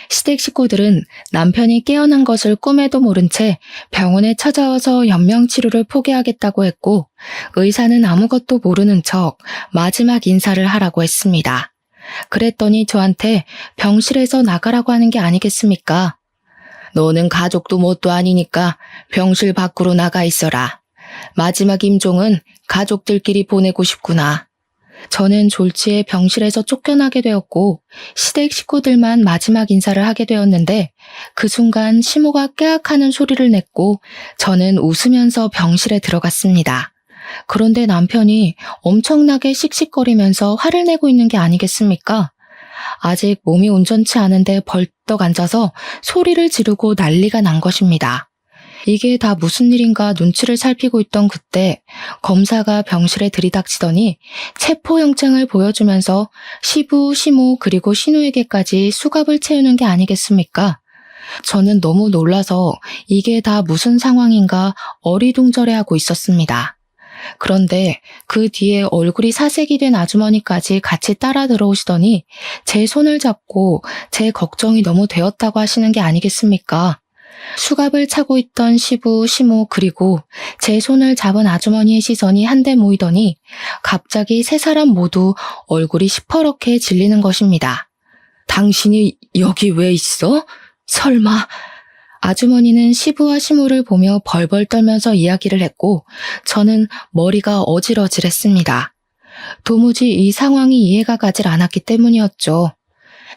시댁 식구들은 남편이 깨어난 것을 꿈에도 모른 채 병원에 찾아와서 연명치료를 포기하겠다고 했고 의사는 아무것도 모르는 척 마지막 인사를 하라고 했습니다. 그랬더니 저한테 병실에서 나가라고 하는 게 아니겠습니까? 너는 가족도 뭣도 아니니까 병실 밖으로 나가 있어라. 마지막 임종은 가족들끼리 보내고 싶구나. 저는 졸지에 병실에서 쫓겨나게 되었고 시댁 식구들만 마지막 인사를 하게 되었는데 그 순간 시모가 깨악하는 소리를 냈고 저는 웃으면서 병실에 들어갔습니다. 그런데 남편이 엄청나게 씩씩거리면서 화를 내고 있는 게 아니겠습니까? 아직 몸이 온전치 않은데 벌떡 앉아서 소리를 지르고 난리가 난 것입니다. 이게 다 무슨 일인가 눈치를 살피고 있던 그때 검사가 병실에 들이닥치더니 체포영장을 보여주면서 시부, 시모 그리고 신우에게까지 수갑을 채우는 게 아니겠습니까? 저는 너무 놀라서 이게 다 무슨 상황인가 어리둥절해하고 있었습니다. 그런데 그 뒤에 얼굴이 사색이 된 아주머니까지 같이 따라 들어오시더니 제 손을 잡고 제 걱정이 너무 되었다고 하시는 게 아니겠습니까? 수갑을 차고 있던 시부, 시모 그리고 제 손을 잡은 아주머니의 시선이 한데 모이더니 갑자기 세 사람 모두 얼굴이 시퍼렇게 질리는 것입니다. 당신이 여기 왜 있어? 설마... 아주머니는 시부와 시모를 보며 벌벌 떨면서 이야기를 했고 저는 머리가 어질어질했습니다. 도무지 이 상황이 이해가 가질 않았기 때문이었죠.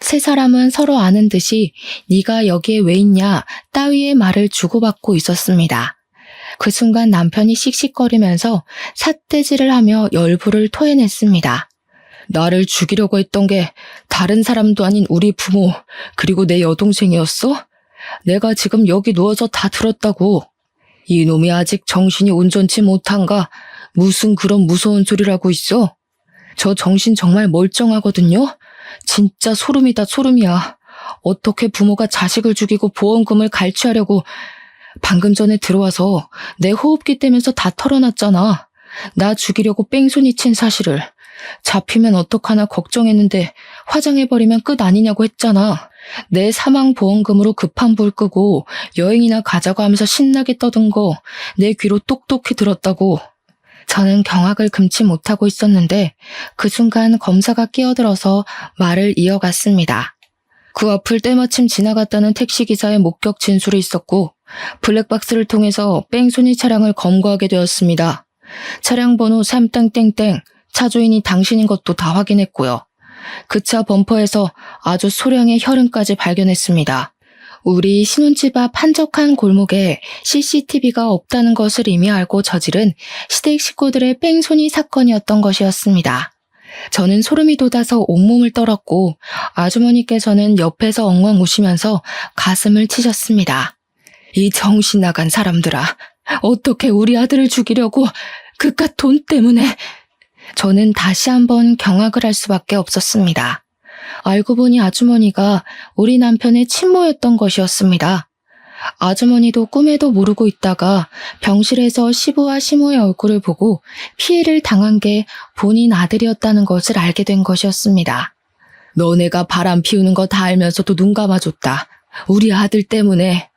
세 사람은 서로 아는 듯이 네가 여기에 왜 있냐 따위의 말을 주고받고 있었습니다. 그 순간 남편이 씩씩거리면서 삿대질을 하며 열불을 토해냈습니다. 나를 죽이려고 했던 게 다른 사람도 아닌 우리 부모 그리고 내 여동생이었어? 내가 지금 여기 누워서 다 들었다고. 이놈이 아직 정신이 온전치 못한가? 무슨 그런 무서운 소리를 하고 있어? 저 정신 정말 멀쩡하거든요? 진짜 소름이다 소름이야. 어떻게 부모가 자식을 죽이고 보험금을 갈취하려고. 방금 전에 들어와서 내 호흡기 떼면서 다 털어놨잖아. 나 죽이려고 뺑소니 친 사실을. 잡히면 어떡하나 걱정했는데 화장해버리면 끝 아니냐고 했잖아. 내 사망보험금으로 급한 불 끄고 여행이나 가자고 하면서 신나게 떠든 거 내 귀로 똑똑히 들었다고. 저는 경악을 금치 못하고 있었는데 그 순간 검사가 끼어들어서 말을 이어갔습니다. 그 앞을 때마침 지나갔다는 택시기사의 목격 진술이 있었고 블랙박스를 통해서 뺑소니 차량을 검거하게 되었습니다. 차량 번호 3땡땡땡 차주인이 당신인 것도 다 확인했고요. 그 차 범퍼에서 아주 소량의 혈흔까지 발견했습니다. 우리 신혼집 앞 한적한 골목에 CCTV가 없다는 것을 이미 알고 저지른 시댁 식구들의 뺑소니 사건이었던 것이었습니다. 저는 소름이 돋아서 온몸을 떨었고 아주머니께서는 옆에서 엉엉 우시면서 가슴을 치셨습니다. 이 정신 나간 사람들아, 어떻게 우리 아들을 죽이려고 그깟 돈 때문에... 저는 다시 한번 경악을 할 수밖에 없었습니다. 알고 보니 아주머니가 우리 남편의 친모였던 것이었습니다. 아주머니도 꿈에도 모르고 있다가 병실에서 시부와 시모의 얼굴을 보고 피해를 당한 게 본인 아들이었다는 것을 알게 된 것이었습니다. 너네가 바람 피우는 거 다 알면서도 눈 감아줬다. 우리 아들 때문에.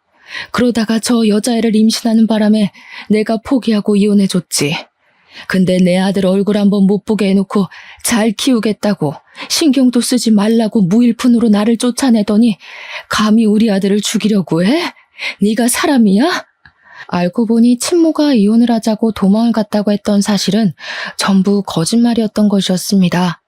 그러다가 저 여자애를 임신하는 바람에 내가 포기하고 이혼해줬지. 근데 내 아들 얼굴 한번 못 보게 해놓고 잘 키우겠다고 신경도 쓰지 말라고 무일푼으로 나를 쫓아내더니 감히 우리 아들을 죽이려고 해? 네가 사람이야? 알고 보니 친모가 이혼을 하자고 도망을 갔다고 했던 사실은 전부 거짓말이었던 것이었습니다.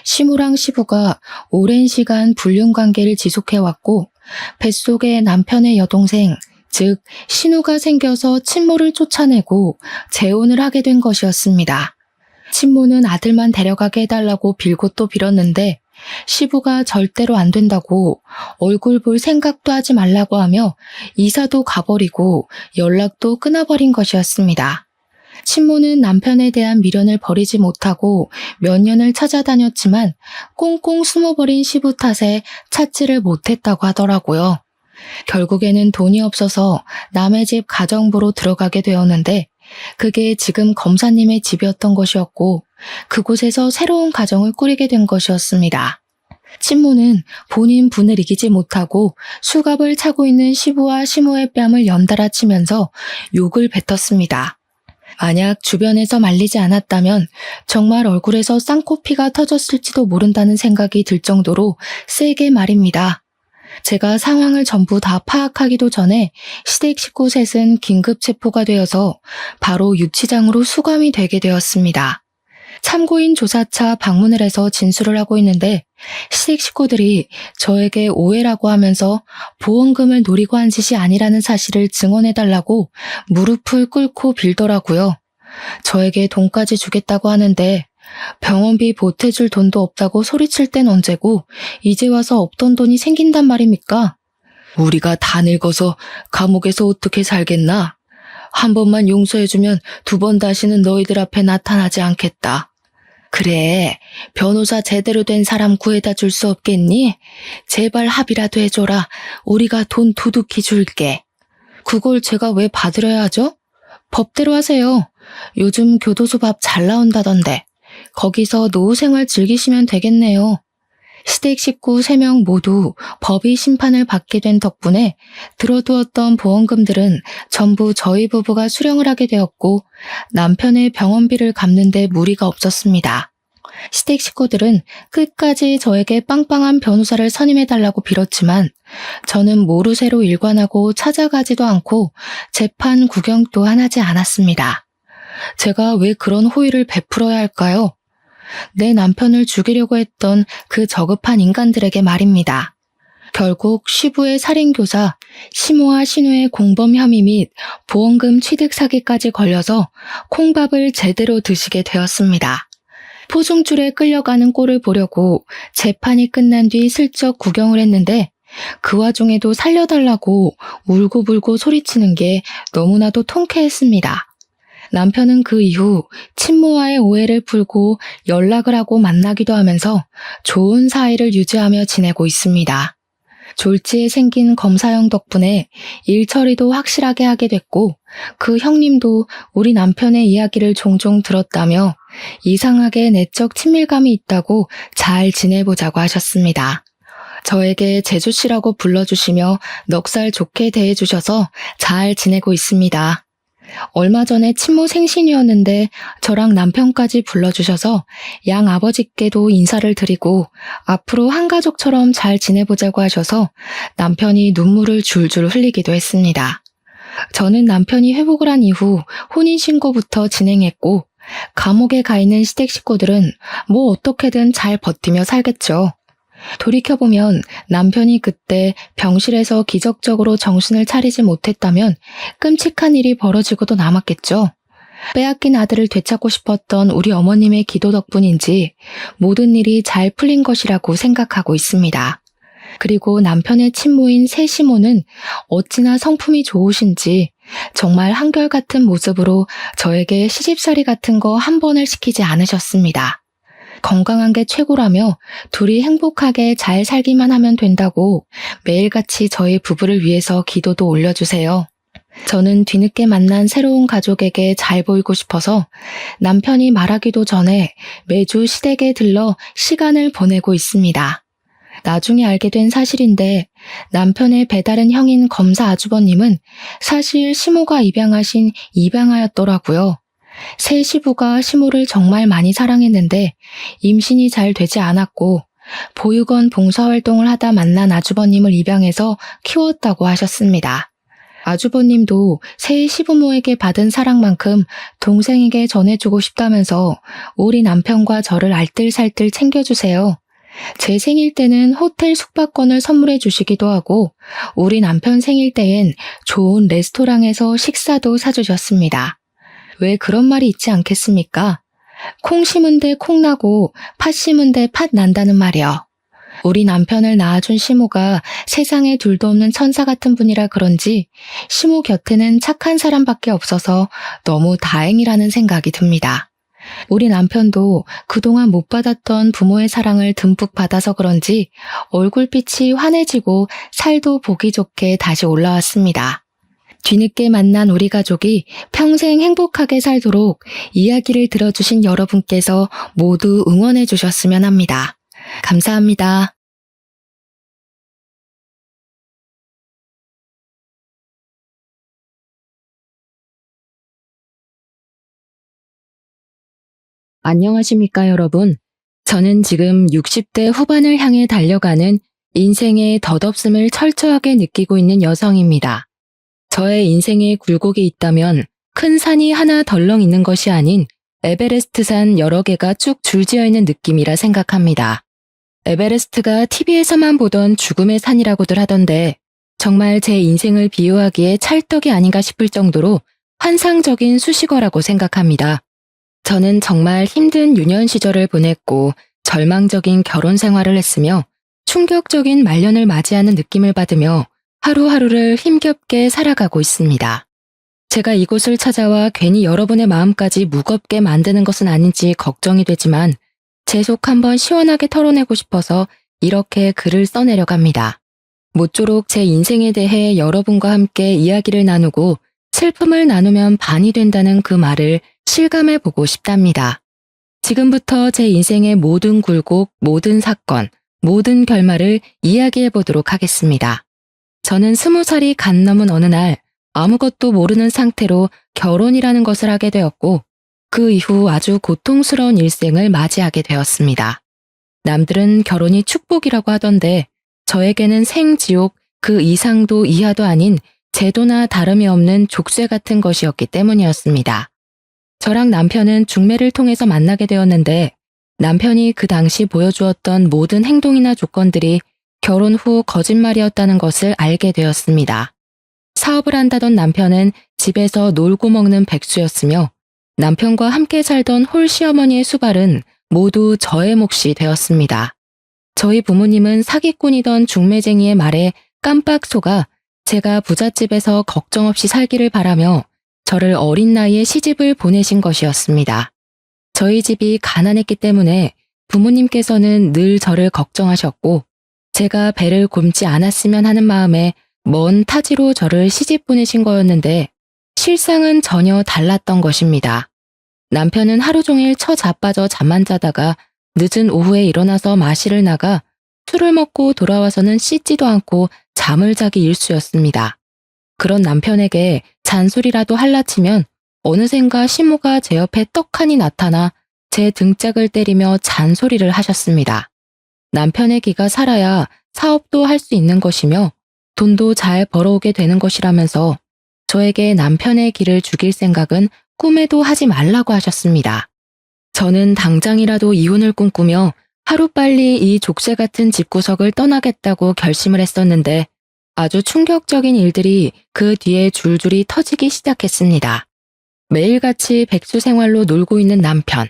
시모랑 시부가 오랜 시간 불륜관계를 지속해왔고 뱃속에 남편의 여동생 즉 신우가 생겨서 친모를 쫓아내고 재혼을 하게 된 것이었습니다. 친모는 아들만 데려가게 해달라고 빌고 또 빌었는데 시부가 절대로 안 된다고 얼굴 볼 생각도 하지 말라고 하며 이사도 가버리고 연락도 끊어버린 것이었습니다. 친모는 남편에 대한 미련을 버리지 못하고 몇 년을 찾아다녔지만 꽁꽁 숨어버린 시부 탓에 찾지를 못했다고 하더라고요. 결국에는 돈이 없어서 남의 집 가정부로 들어가게 되었는데 그게 지금 검사님의 집이었던 것이었고 그곳에서 새로운 가정을 꾸리게 된 것이었습니다. 친모는 본인 분을 이기지 못하고 수갑을 차고 있는 시부와 시모의 뺨을 연달아 치면서 욕을 뱉었습니다. 만약 주변에서 말리지 않았다면 정말 얼굴에서 쌍코피가 터졌을지도 모른다는 생각이 들 정도로 세게 말입니다. 제가 상황을 전부 다 파악하기도 전에 시댁 식구 셋은 긴급 체포가 되어서 바로 유치장으로 수감이 되게 되었습니다. 참고인 조사차 방문을 해서 진술을 하고 있는데 시댁 식구들이 저에게 오해라고 하면서 보험금을 노리고 한 짓이 아니라는 사실을 증언해달라고 무릎을 꿇고 빌더라고요. 저에게 돈까지 주겠다고 하는데 병원비 보태줄 돈도 없다고 소리칠 땐 언제고 이제 와서 없던 돈이 생긴단 말입니까? 우리가 다 늙어서 감옥에서 어떻게 살겠나? 한 번만 용서해주면 두 번 다시는 너희들 앞에 나타나지 않겠다. 그래, 변호사 제대로 된 사람 구해다 줄 수 없겠니? 제발 합의라도 해줘라. 우리가 돈 두둑히 줄게. 그걸 제가 왜 받으려야 하죠? 법대로 하세요. 요즘 교도소 밥 잘 나온다던데. 거기서 노후 생활 즐기시면 되겠네요. 시댁 식구 3명 모두 법의 심판을 받게 된 덕분에 들어두었던 보험금들은 전부 저희 부부가 수령을 하게 되었고 남편의 병원비를 갚는 데 무리가 없었습니다. 시댁 식구들은 끝까지 저에게 빵빵한 변호사를 선임해달라고 빌었지만 저는 모르쇠로 일관하고 찾아가지도 않고 재판 구경 또한 하지 않았습니다. 제가 왜 그런 호의를 베풀어야 할까요? 내 남편을 죽이려고 했던 그 저급한 인간들에게 말입니다. 결국 시부의 살인교사, 시모와 신우의 공범 혐의 및 보험금 취득 사기까지 걸려서 콩밥을 제대로 드시게 되었습니다. 포승줄에 끌려가는 꼴을 보려고 재판이 끝난 뒤 슬쩍 구경을 했는데 그 와중에도 살려달라고 울고불고 소리치는 게 너무나도 통쾌했습니다. 남편은 그 이후 친모와의 오해를 풀고 연락을 하고 만나기도 하면서 좋은 사이를 유지하며 지내고 있습니다. 졸지에 생긴 검사형 덕분에 일 처리도 확실하게 하게 됐고 그 형님도 우리 남편의 이야기를 종종 들었다며 이상하게 내적 친밀감이 있다고 잘 지내보자고 하셨습니다. 저에게 제주씨라고 불러주시며 넉살 좋게 대해주셔서 잘 지내고 있습니다. 얼마 전에 친모 생신이었는데 저랑 남편까지 불러주셔서 양 아버지께도 인사를 드리고 앞으로 한 가족처럼 잘 지내보자고 하셔서 남편이 눈물을 줄줄 흘리기도 했습니다. 저는 남편이 회복을 한 이후 혼인신고부터 진행했고 감옥에 가 있는 시댁 식구들은 뭐 어떻게든 잘 버티며 살겠죠. 돌이켜보면 남편이 그때 병실에서 기적적으로 정신을 차리지 못했다면 끔찍한 일이 벌어지고도 남았겠죠. 빼앗긴 아들을 되찾고 싶었던 우리 어머님의 기도 덕분인지 모든 일이 잘 풀린 것이라고 생각하고 있습니다. 그리고 남편의 친모인 새시모는 어찌나 성품이 좋으신지 정말 한결같은 모습으로 저에게 시집살이 같은 거 한 번을 시키지 않으셨습니다. 건강한 게 최고라며 둘이 행복하게 잘 살기만 하면 된다고 매일같이 저희 부부를 위해서 기도도 올려주세요. 저는 뒤늦게 만난 새로운 가족에게 잘 보이고 싶어서 남편이 말하기도 전에 매주 시댁에 들러 시간을 보내고 있습니다. 나중에 알게 된 사실인데 남편의 배다른 형인 검사 아주버님은 사실 시모가 입양하신 입양아였더라고요. 새 시부가 시모를 정말 많이 사랑했는데 임신이 잘 되지 않았고 보육원 봉사활동을 하다 만난 아주버님을 입양해서 키웠다고 하셨습니다. 아주버님도 새 시부모에게 받은 사랑만큼 동생에게 전해주고 싶다면서 우리 남편과 저를 알뜰살뜰 챙겨주세요. 제 생일 때는 호텔 숙박권을 선물해 주시기도 하고 우리 남편 생일 때엔 좋은 레스토랑에서 식사도 사주셨습니다. 왜 그런 말이 있지 않겠습니까? 콩 심은 데 콩 나고 팥 심은 데 팥 난다는 말이요. 우리 남편을 낳아준 시모가 세상에 둘도 없는 천사 같은 분이라 그런지 시모 곁에는 착한 사람밖에 없어서 너무 다행이라는 생각이 듭니다. 우리 남편도 그동안 못 받았던 부모의 사랑을 듬뿍 받아서 그런지 얼굴빛이 환해지고 살도 보기 좋게 다시 올라왔습니다. 뒤늦게 만난 우리 가족이 평생 행복하게 살도록 이야기를 들어주신 여러분께서 모두 응원해 주셨으면 합니다. 감사합니다. 안녕하십니까, 여러분. 저는 지금 60대 후반을 향해 달려가는 인생의 덧없음을 철저하게 느끼고 있는 여성입니다. 저의 인생에 굴곡이 있다면 큰 산이 하나 덜렁 있는 것이 아닌 에베레스트산 여러 개가 쭉 줄지어 있는 느낌이라 생각합니다. 에베레스트가 TV에서만 보던 죽음의 산이라고들 하던데 정말 제 인생을 비유하기에 찰떡이 아닌가 싶을 정도로 환상적인 수식어라고 생각합니다. 저는 정말 힘든 유년 시절을 보냈고 절망적인 결혼 생활을 했으며 충격적인 말년을 맞이하는 느낌을 받으며 하루하루를 힘겹게 살아가고 있습니다. 제가 이곳을 찾아와 괜히 여러분의 마음까지 무겁게 만드는 것은 아닌지 걱정이 되지만 제 속 한번 시원하게 털어내고 싶어서 이렇게 글을 써내려갑니다. 모쪼록 제 인생에 대해 여러분과 함께 이야기를 나누고 슬픔을 나누면 반이 된다는 그 말을 실감해 보고 싶답니다. 지금부터 제 인생의 모든 굴곡, 모든 사건, 모든 결말을 이야기해 보도록 하겠습니다. 저는 20살이 갓 넘은 어느 날 아무것도 모르는 상태로 결혼이라는 것을 하게 되었고 그 이후 아주 고통스러운 일생을 맞이하게 되었습니다. 남들은 결혼이 축복이라고 하던데 저에게는 생지옥 그 이상도 이하도 아닌 제도나 다름이 없는 족쇄 같은 것이었기 때문이었습니다. 저랑 남편은 중매를 통해서 만나게 되었는데 남편이 그 당시 보여주었던 모든 행동이나 조건들이 결혼 후 거짓말이었다는 것을 알게 되었습니다. 사업을 한다던 남편은 집에서 놀고 먹는 백수였으며 남편과 함께 살던 홀시어머니의 수발은 모두 저의 몫이 되었습니다. 저희 부모님은 사기꾼이던 중매쟁이의 말에 깜빡 속아 제가 부잣집에서 걱정 없이 살기를 바라며 저를 어린 나이에 시집을 보내신 것이었습니다. 저희 집이 가난했기 때문에 부모님께서는 늘 저를 걱정하셨고 제가 배를 굼지 않았으면 하는 마음에 먼 타지로 저를 시집 보내신 거였는데 실상은 전혀 달랐던 것입니다. 남편은 하루 종일 처자빠져 잠만 자다가 늦은 오후에 일어나서 마시를 나가 술을 먹고 돌아와서는 씻지도 않고 잠을 자기 일쑤였습니다. 그런 남편에게 잔소리라도 할라치면 어느샌가 시모가 제 옆에 떡하니 나타나 제 등짝을 때리며 잔소리를 하셨습니다. 남편의 기가 살아야 사업도 할 수 있는 것이며 돈도 잘 벌어오게 되는 것이라면서 저에게 남편의 기를 죽일 생각은 꿈에도 하지 말라고 하셨습니다. 저는 당장이라도 이혼을 꿈꾸며 하루빨리 이 족쇄 같은 집구석을 떠나겠다고 결심을 했었는데 아주 충격적인 일들이 그 뒤에 줄줄이 터지기 시작했습니다. 매일같이 백수 생활로 놀고 있는 남편.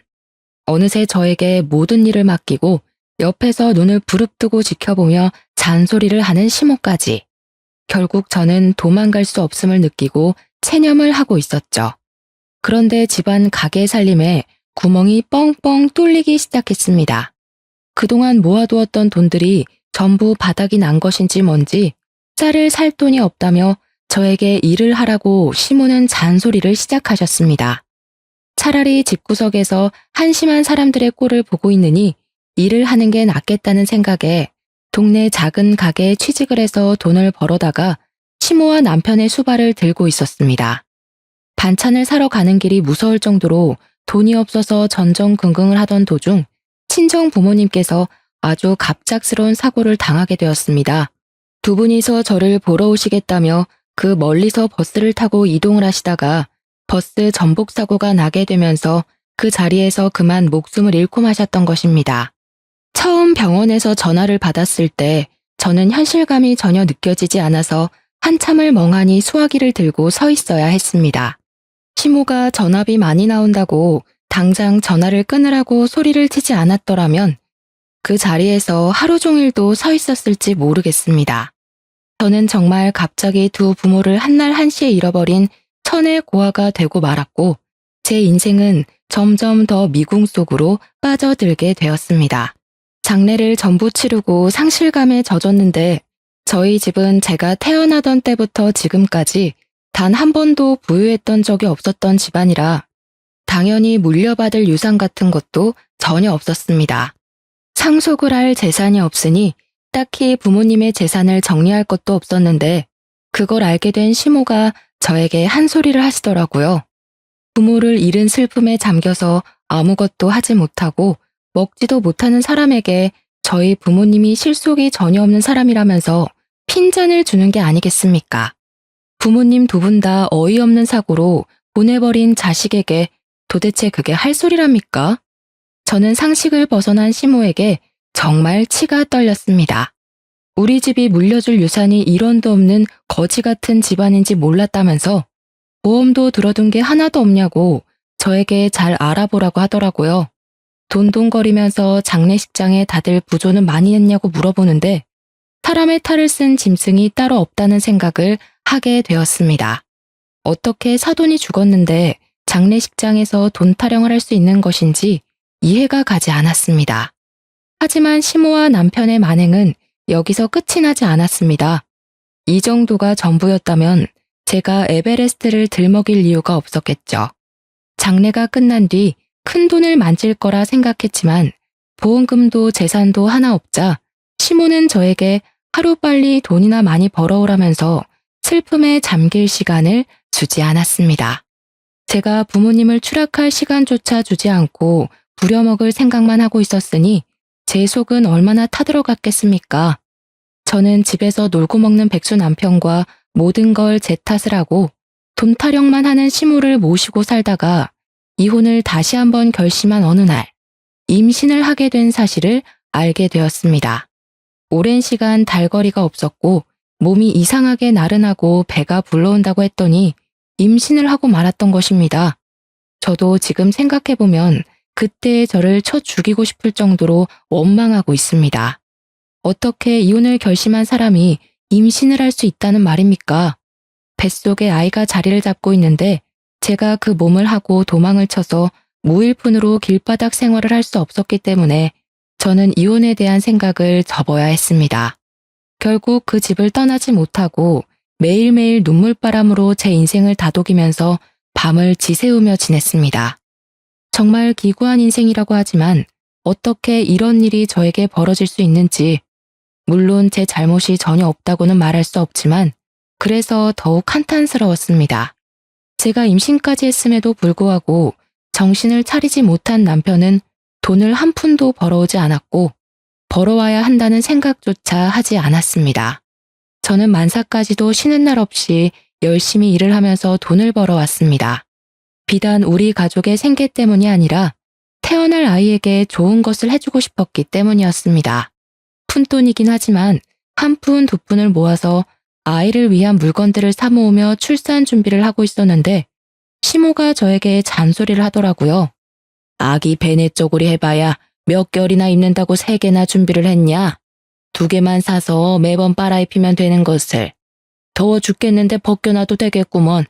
어느새 저에게 모든 일을 맡기고 옆에서 눈을 부릅뜨고 지켜보며 잔소리를 하는 시모까지. 결국 저는 도망갈 수 없음을 느끼고 체념을 하고 있었죠. 그런데 집안 가게 살림에 구멍이 뻥뻥 뚫리기 시작했습니다. 그동안 모아두었던 돈들이 전부 바닥이 난 것인지 뭔지 쌀을 살 돈이 없다며 저에게 일을 하라고 시모는 잔소리를 시작하셨습니다. 차라리 집구석에서 한심한 사람들의 꼴을 보고 있느니 일을 하는 게 낫겠다는 생각에 동네 작은 가게에 취직을 해서 돈을 벌어다가 시모와 남편의 수발을 들고 있었습니다. 반찬을 사러 가는 길이 무서울 정도로 돈이 없어서 전전긍긍을 하던 도중 친정 부모님께서 아주 갑작스러운 사고를 당하게 되었습니다. 두 분이서 저를 보러 오시겠다며 그 멀리서 버스를 타고 이동을 하시다가 버스 전복 사고가 나게 되면서 그 자리에서 그만 목숨을 잃고 마셨던 것입니다. 처음 병원에서 전화를 받았을 때 저는 현실감이 전혀 느껴지지 않아서 한참을 멍하니 수화기를 들고 서 있어야 했습니다. 시모가 전화비 많이 나온다고 당장 전화를 끊으라고 소리를 치지 않았더라면 그 자리에서 하루 종일도 서 있었을지 모르겠습니다. 저는 정말 갑자기 두 부모를 한날 한시에 잃어버린 천의 고아가 되고 말았고 제 인생은 점점 더 미궁 속으로 빠져들게 되었습니다. 장례를 전부 치르고 상실감에 젖었는데 저희 집은 제가 태어나던 때부터 지금까지 단 한 번도 부유했던 적이 없었던 집안이라 당연히 물려받을 유산 같은 것도 전혀 없었습니다. 상속을 할 재산이 없으니 딱히 부모님의 재산을 정리할 것도 없었는데 그걸 알게 된 시모가 저에게 한 소리를 하시더라고요. 부모를 잃은 슬픔에 잠겨서 아무것도 하지 못하고 먹지도 못하는 사람에게 저희 부모님이 실속이 전혀 없는 사람이라면서 핀잔을 주는 게 아니겠습니까? 부모님 두 분 다 어이없는 사고로 보내버린 자식에게 도대체 그게 할 소리랍니까? 저는 상식을 벗어난 시모에게 정말 치가 떨렸습니다. 우리 집이 물려줄 유산이 1원도 없는 거지 같은 집안인지 몰랐다면서 보험도 들어둔 게 하나도 없냐고 저에게 잘 알아보라고 하더라고요. 돈돈거리면서 장례식장에 다들 부조는 많이 했냐고 물어보는데 사람의 탈을 쓴 짐승이 따로 없다는 생각을 하게 되었습니다. 어떻게 사돈이 죽었는데 장례식장에서 돈 타령을 할 수 있는 것인지 이해가 가지 않았습니다. 하지만 시모와 남편의 만행은 여기서 끝이 나지 않았습니다. 이 정도가 전부였다면 제가 에베레스트를 들먹일 이유가 없었겠죠. 장례가 끝난 뒤 큰 돈을 만질 거라 생각했지만 보험금도 재산도 하나 없자 시모는 저에게 하루빨리 돈이나 많이 벌어오라면서 슬픔에 잠길 시간을 주지 않았습니다. 제가 부모님을 추락할 시간조차 주지 않고 부려먹을 생각만 하고 있었으니 제 속은 얼마나 타들어갔겠습니까? 저는 집에서 놀고 먹는 백수 남편과 모든 걸 제 탓을 하고 돈 타령만 하는 시모를 모시고 살다가 이혼을 다시 한번 결심한 어느 날 임신을 하게 된 사실을 알게 되었습니다. 오랜 시간 달거리가 없었고 몸이 이상하게 나른하고 배가 불러온다고 했더니 임신을 하고 말았던 것입니다. 저도 지금 생각해보면 그때의 저를 쳐 죽이고 싶을 정도로 원망하고 있습니다. 어떻게 이혼을 결심한 사람이 임신을 할 수 있다는 말입니까? 뱃속에 아이가 자리를 잡고 있는데 제가 그 몸을 하고 도망을 쳐서 무일푼으로 길바닥 생활을 할 수 없었기 때문에 저는 이혼에 대한 생각을 접어야 했습니다. 결국 그 집을 떠나지 못하고 매일매일 눈물바람으로 제 인생을 다독이면서 밤을 지새우며 지냈습니다. 정말 기구한 인생이라고 하지만 어떻게 이런 일이 저에게 벌어질 수 있는지, 물론 제 잘못이 전혀 없다고는 말할 수 없지만 그래서 더욱 한탄스러웠습니다. 제가 임신까지 했음에도 불구하고 정신을 차리지 못한 남편은 돈을 한 푼도 벌어오지 않았고 벌어와야 한다는 생각조차 하지 않았습니다. 저는 만사까지도 쉬는 날 없이 열심히 일을 하면서 돈을 벌어왔습니다. 비단 우리 가족의 생계 때문이 아니라 태어날 아이에게 좋은 것을 해주고 싶었기 때문이었습니다. 푼돈이긴 하지만 한 푼, 두 푼을 모아서 아이를 위한 물건들을 사 모으며 출산 준비를 하고 있었는데 시모가 저에게 잔소리를 하더라고요. 아기 배내 쪼그리 해봐야 몇 개월이나 입는다고 3개나 준비를 했냐? 2개만 사서 매번 빨아 입히면 되는 것을. 더워 죽겠는데 벗겨놔도 되겠구먼.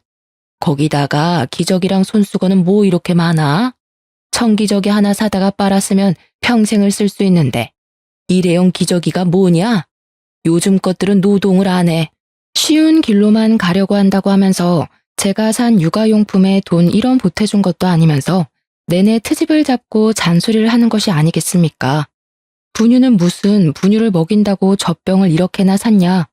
거기다가 기저귀랑 손수건은 뭐 이렇게 많아? 청기저귀 하나 사다가 빨았으면 평생을 쓸 수 있는데 일회용 기저귀가 뭐냐? 요즘 것들은 노동을 안 해. 쉬운 길로만 가려고 한다고 하면서 제가 산 육아용품에 돈 1원 보태준 것도 아니면서 내내 트집을 잡고 잔소리를 하는 것이 아니겠습니까? 분유는 무슨 분유를 먹인다고 젖병을 이렇게나 샀냐?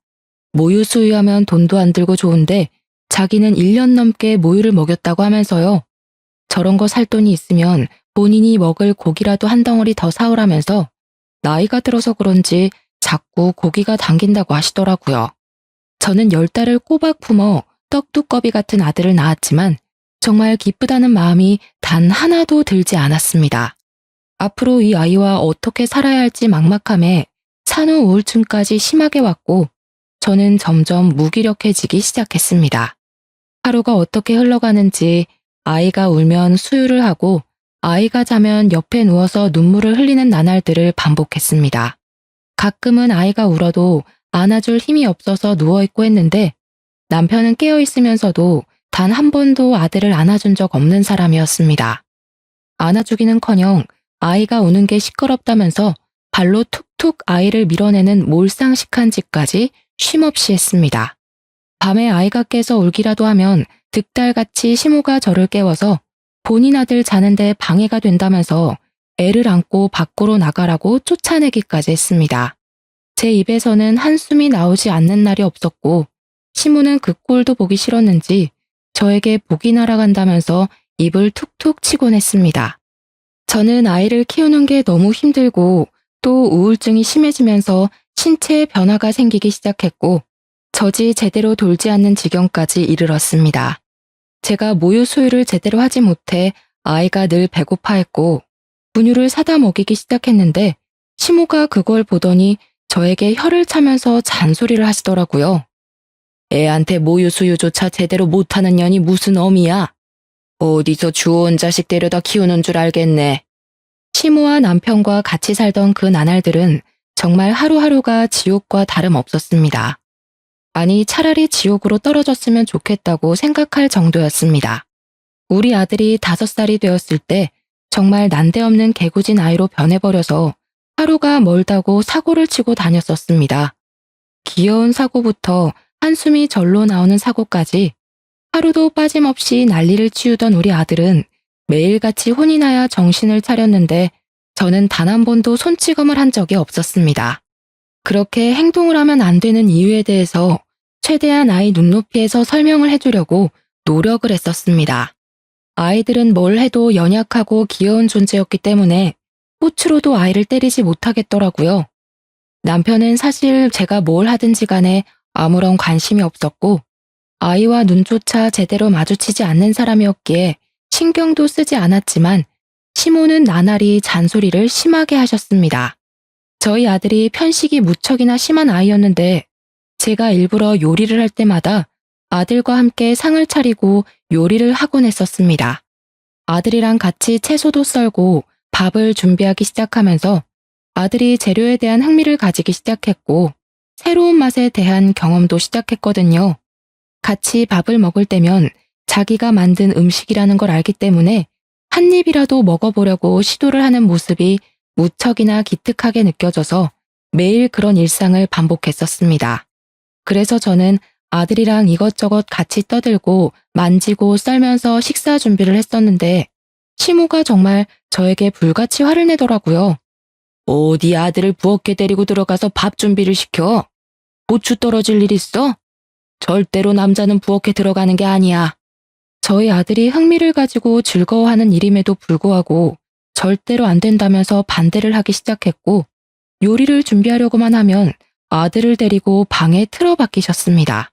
모유 수유하면 돈도 안 들고 좋은데 자기는 1년 넘게 모유를 먹였다고 하면서요. 저런 거 살 돈이 있으면 본인이 먹을 고기라도 한 덩어리 더 사오라면서 나이가 들어서 그런지 자꾸 고기가 당긴다고 하시더라고요. 저는 10달을 꼬박 품어 떡두꺼비 같은 아들을 낳았지만 정말 기쁘다는 마음이 단 하나도 들지 않았습니다. 앞으로 이 아이와 어떻게 살아야 할지 막막함에 산후 우울증까지 심하게 왔고 저는 점점 무기력해지기 시작했습니다. 하루가 어떻게 흘러가는지 아이가 울면 수유를 하고 아이가 자면 옆에 누워서 눈물을 흘리는 나날들을 반복했습니다. 가끔은 아이가 울어도 안아줄 힘이 없어서 누워있고 했는데 남편은 깨어있으면서도 단 한 번도 아들을 안아준 적 없는 사람이었습니다. 안아주기는커녕 아이가 우는 게 시끄럽다면서 발로 툭툭 아이를 밀어내는 몰상식한 짓까지 쉼없이 했습니다. 밤에 아이가 깨서 울기라도 하면 득달같이 시모가 저를 깨워서 본인 아들 자는데 방해가 된다면서 애를 안고 밖으로 나가라고 쫓아내기까지 했습니다. 제 입에서는 한숨이 나오지 않는 날이 없었고 시모는 그 꼴도 보기 싫었는지 저에게 복이 날아간다면서 입을 툭툭 치곤 했습니다. 저는 아이를 키우는 게 너무 힘들고 또 우울증이 심해지면서 신체에 변화가 생기기 시작했고 젖이 제대로 돌지 않는 지경까지 이르렀습니다. 제가 모유 수유를 제대로 하지 못해 아이가 늘 배고파했고 분유를 사다 먹이기 시작했는데 시모가 그걸 보더니 저에게 혀를 차면서 잔소리를 하시더라고요. 애한테 모유 수유조차 제대로 못하는 년이 무슨 어미야? 어디서 주워온 자식 데려다 키우는 줄 알겠네. 시모와 남편과 같이 살던 그 나날들은 정말 하루하루가 지옥과 다름없었습니다. 아니, 차라리 지옥으로 떨어졌으면 좋겠다고 생각할 정도였습니다. 우리 아들이 5살이 되었을 때 정말 난데없는 개구진 아이로 변해버려서 하루가 멀다고 사고를 치고 다녔었습니다. 귀여운 사고부터 한숨이 절로 나오는 사고까지 하루도 빠짐없이 난리를 치우던 우리 아들은 매일같이 혼이 나야 정신을 차렸는데 저는 단 한 번도 손찌검을 한 적이 없었습니다. 그렇게 행동을 하면 안 되는 이유에 대해서 최대한 아이 눈높이에서 설명을 해주려고 노력을 했었습니다. 아이들은 뭘 해도 연약하고 귀여운 존재였기 때문에 호추로도 아이를 때리지 못하겠더라고요. 남편은 사실 제가 뭘 하든지 간에 아무런 관심이 없었고 아이와 눈조차 제대로 마주치지 않는 사람이었기에 신경도 쓰지 않았지만 시모는 나날이 잔소리를 심하게 하셨습니다. 저희 아들이 편식이 무척이나 심한 아이였는데 제가 일부러 요리를 할 때마다 아들과 함께 상을 차리고 요리를 하곤 했었습니다. 아들이랑 같이 채소도 썰고 밥을 준비하기 시작하면서 아들이 재료에 대한 흥미를 가지기 시작했고 새로운 맛에 대한 경험도 시작했거든요. 같이 밥을 먹을 때면 자기가 만든 음식이라는 걸 알기 때문에 한 입이라도 먹어보려고 시도를 하는 모습이 무척이나 기특하게 느껴져서 매일 그런 일상을 반복했었습니다. 그래서 저는 아들이랑 이것저것 같이 떠들고 만지고 썰면서 식사 준비를 했었는데 시모가 정말 저에게 불같이 화를 내더라고요. 어디 아들을 부엌에 데리고 들어가서 밥 준비를 시켜? 고추 떨어질 일 있어? 절대로 남자는 부엌에 들어가는 게 아니야. 저희 아들이 흥미를 가지고 즐거워하는 일임에도 불구하고 절대로 안 된다면서 반대를 하기 시작했고 요리를 준비하려고만 하면 아들을 데리고 방에 틀어박히셨습니다.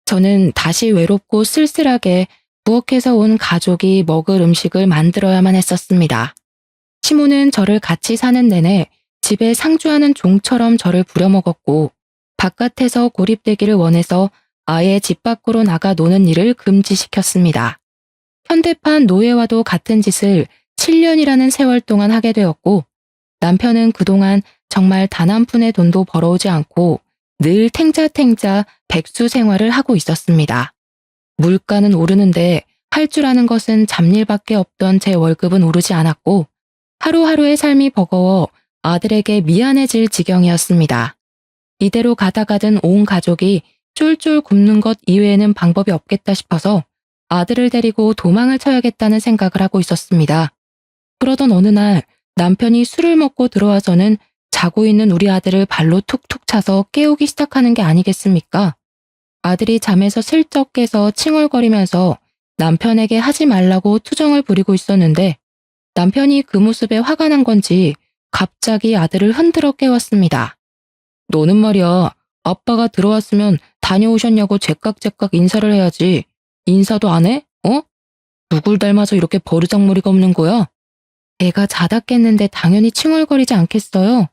저는 다시 외롭고 쓸쓸하게 부엌에서 온 가족이 먹을 음식을 만들어야만 했었습니다. 시모는 저를 같이 사는 내내 집에 상주하는 종처럼 저를 부려먹었고 바깥에서 고립되기를 원해서 아예 집 밖으로 나가 노는 일을 금지시켰습니다. 현대판 노예와도 같은 짓을 7년이라는 세월 동안 하게 되었고 남편은 그동안 정말 단 한 푼의 돈도 벌어오지 않고 늘 탱자탱자 백수 생활을 하고 있었습니다. 물가는 오르는데 할 줄 아는 것은 잡일밖에 없던 제 월급은 오르지 않았고 하루하루의 삶이 버거워 아들에게 미안해질 지경이었습니다. 이대로 가다가든 온 가족이 쫄쫄 굶는 것 이외에는 방법이 없겠다 싶어서 아들을 데리고 도망을 쳐야겠다는 생각을 하고 있었습니다. 그러던 어느 날 남편이 술을 먹고 들어와서는 자고 있는 우리 아들을 발로 툭툭 차서 깨우기 시작하는 게 아니겠습니까? 아들이 잠에서 슬쩍 깨서 칭얼거리면서 남편에게 하지 말라고 투정을 부리고 있었는데 남편이 그 모습에 화가 난 건지 갑자기 아들을 흔들어 깨웠습니다. 너는 말이야, 아빠가 들어왔으면 다녀오셨냐고 제깍제깍 인사를 해야지. 인사도 안 해? 어? 누굴 닮아서 이렇게 버르장머리가 없는 거야? 애가 자다 깼는데 당연히 칭얼거리지 않겠어요?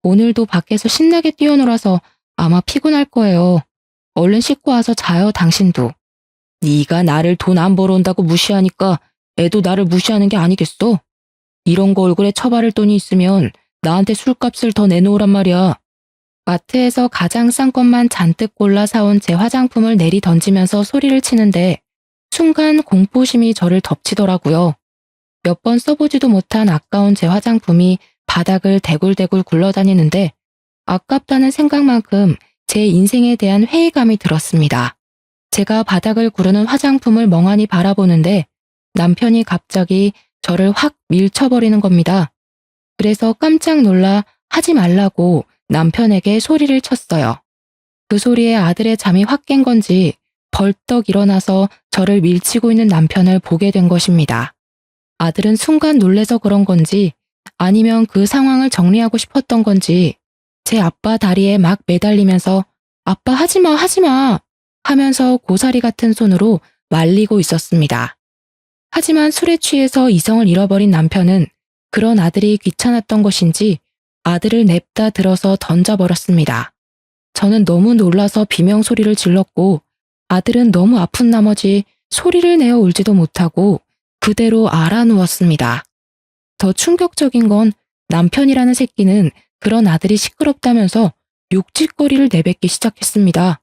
오늘도 밖에서 신나게 뛰어놀아서 아마 피곤할 거예요. 얼른 씻고 와서 자요, 당신도. 네가 나를 돈 안 벌어온다고 무시하니까 애도 나를 무시하는 게 아니겠어? 이런 거 얼굴에 처바를 돈이 있으면 나한테 술값을 더 내놓으란 말이야. 마트에서 가장 싼 것만 잔뜩 골라 사온 제 화장품을 내리 던지면서 소리를 치는데 순간 공포심이 저를 덮치더라고요. 몇 번 써보지도 못한 아까운 제 화장품이 바닥을 대굴대굴 굴러다니는데 아깝다는 생각만큼 제 인생에 대한 회의감이 들었습니다. 제가 바닥을 구르는 화장품을 멍하니 바라보는데 남편이 갑자기 저를 확 밀쳐버리는 겁니다. 그래서 깜짝 놀라 하지 말라고 남편에게 소리를 쳤어요. 그 소리에 아들의 잠이 확 깬 건지 벌떡 일어나서 저를 밀치고 있는 남편을 보게 된 것입니다. 아들은 순간 놀래서 그런 건지 아니면 그 상황을 정리하고 싶었던 건지 제 아빠 다리에 막 매달리면서 아빠 하지마 하지마 하면서 고사리 같은 손으로 말리고 있었습니다. 하지만 술에 취해서 이성을 잃어버린 남편은 그런 아들이 귀찮았던 것인지 아들을 냅다 들어서 던져버렸습니다. 저는 너무 놀라서 비명소리를 질렀고 아들은 너무 아픈 나머지 소리를 내어 울지도 못하고 그대로 알아 누웠습니다. 더 충격적인 건 남편이라는 새끼는 그런 아들이 시끄럽다면서 욕짓거리를 내뱉기 시작했습니다.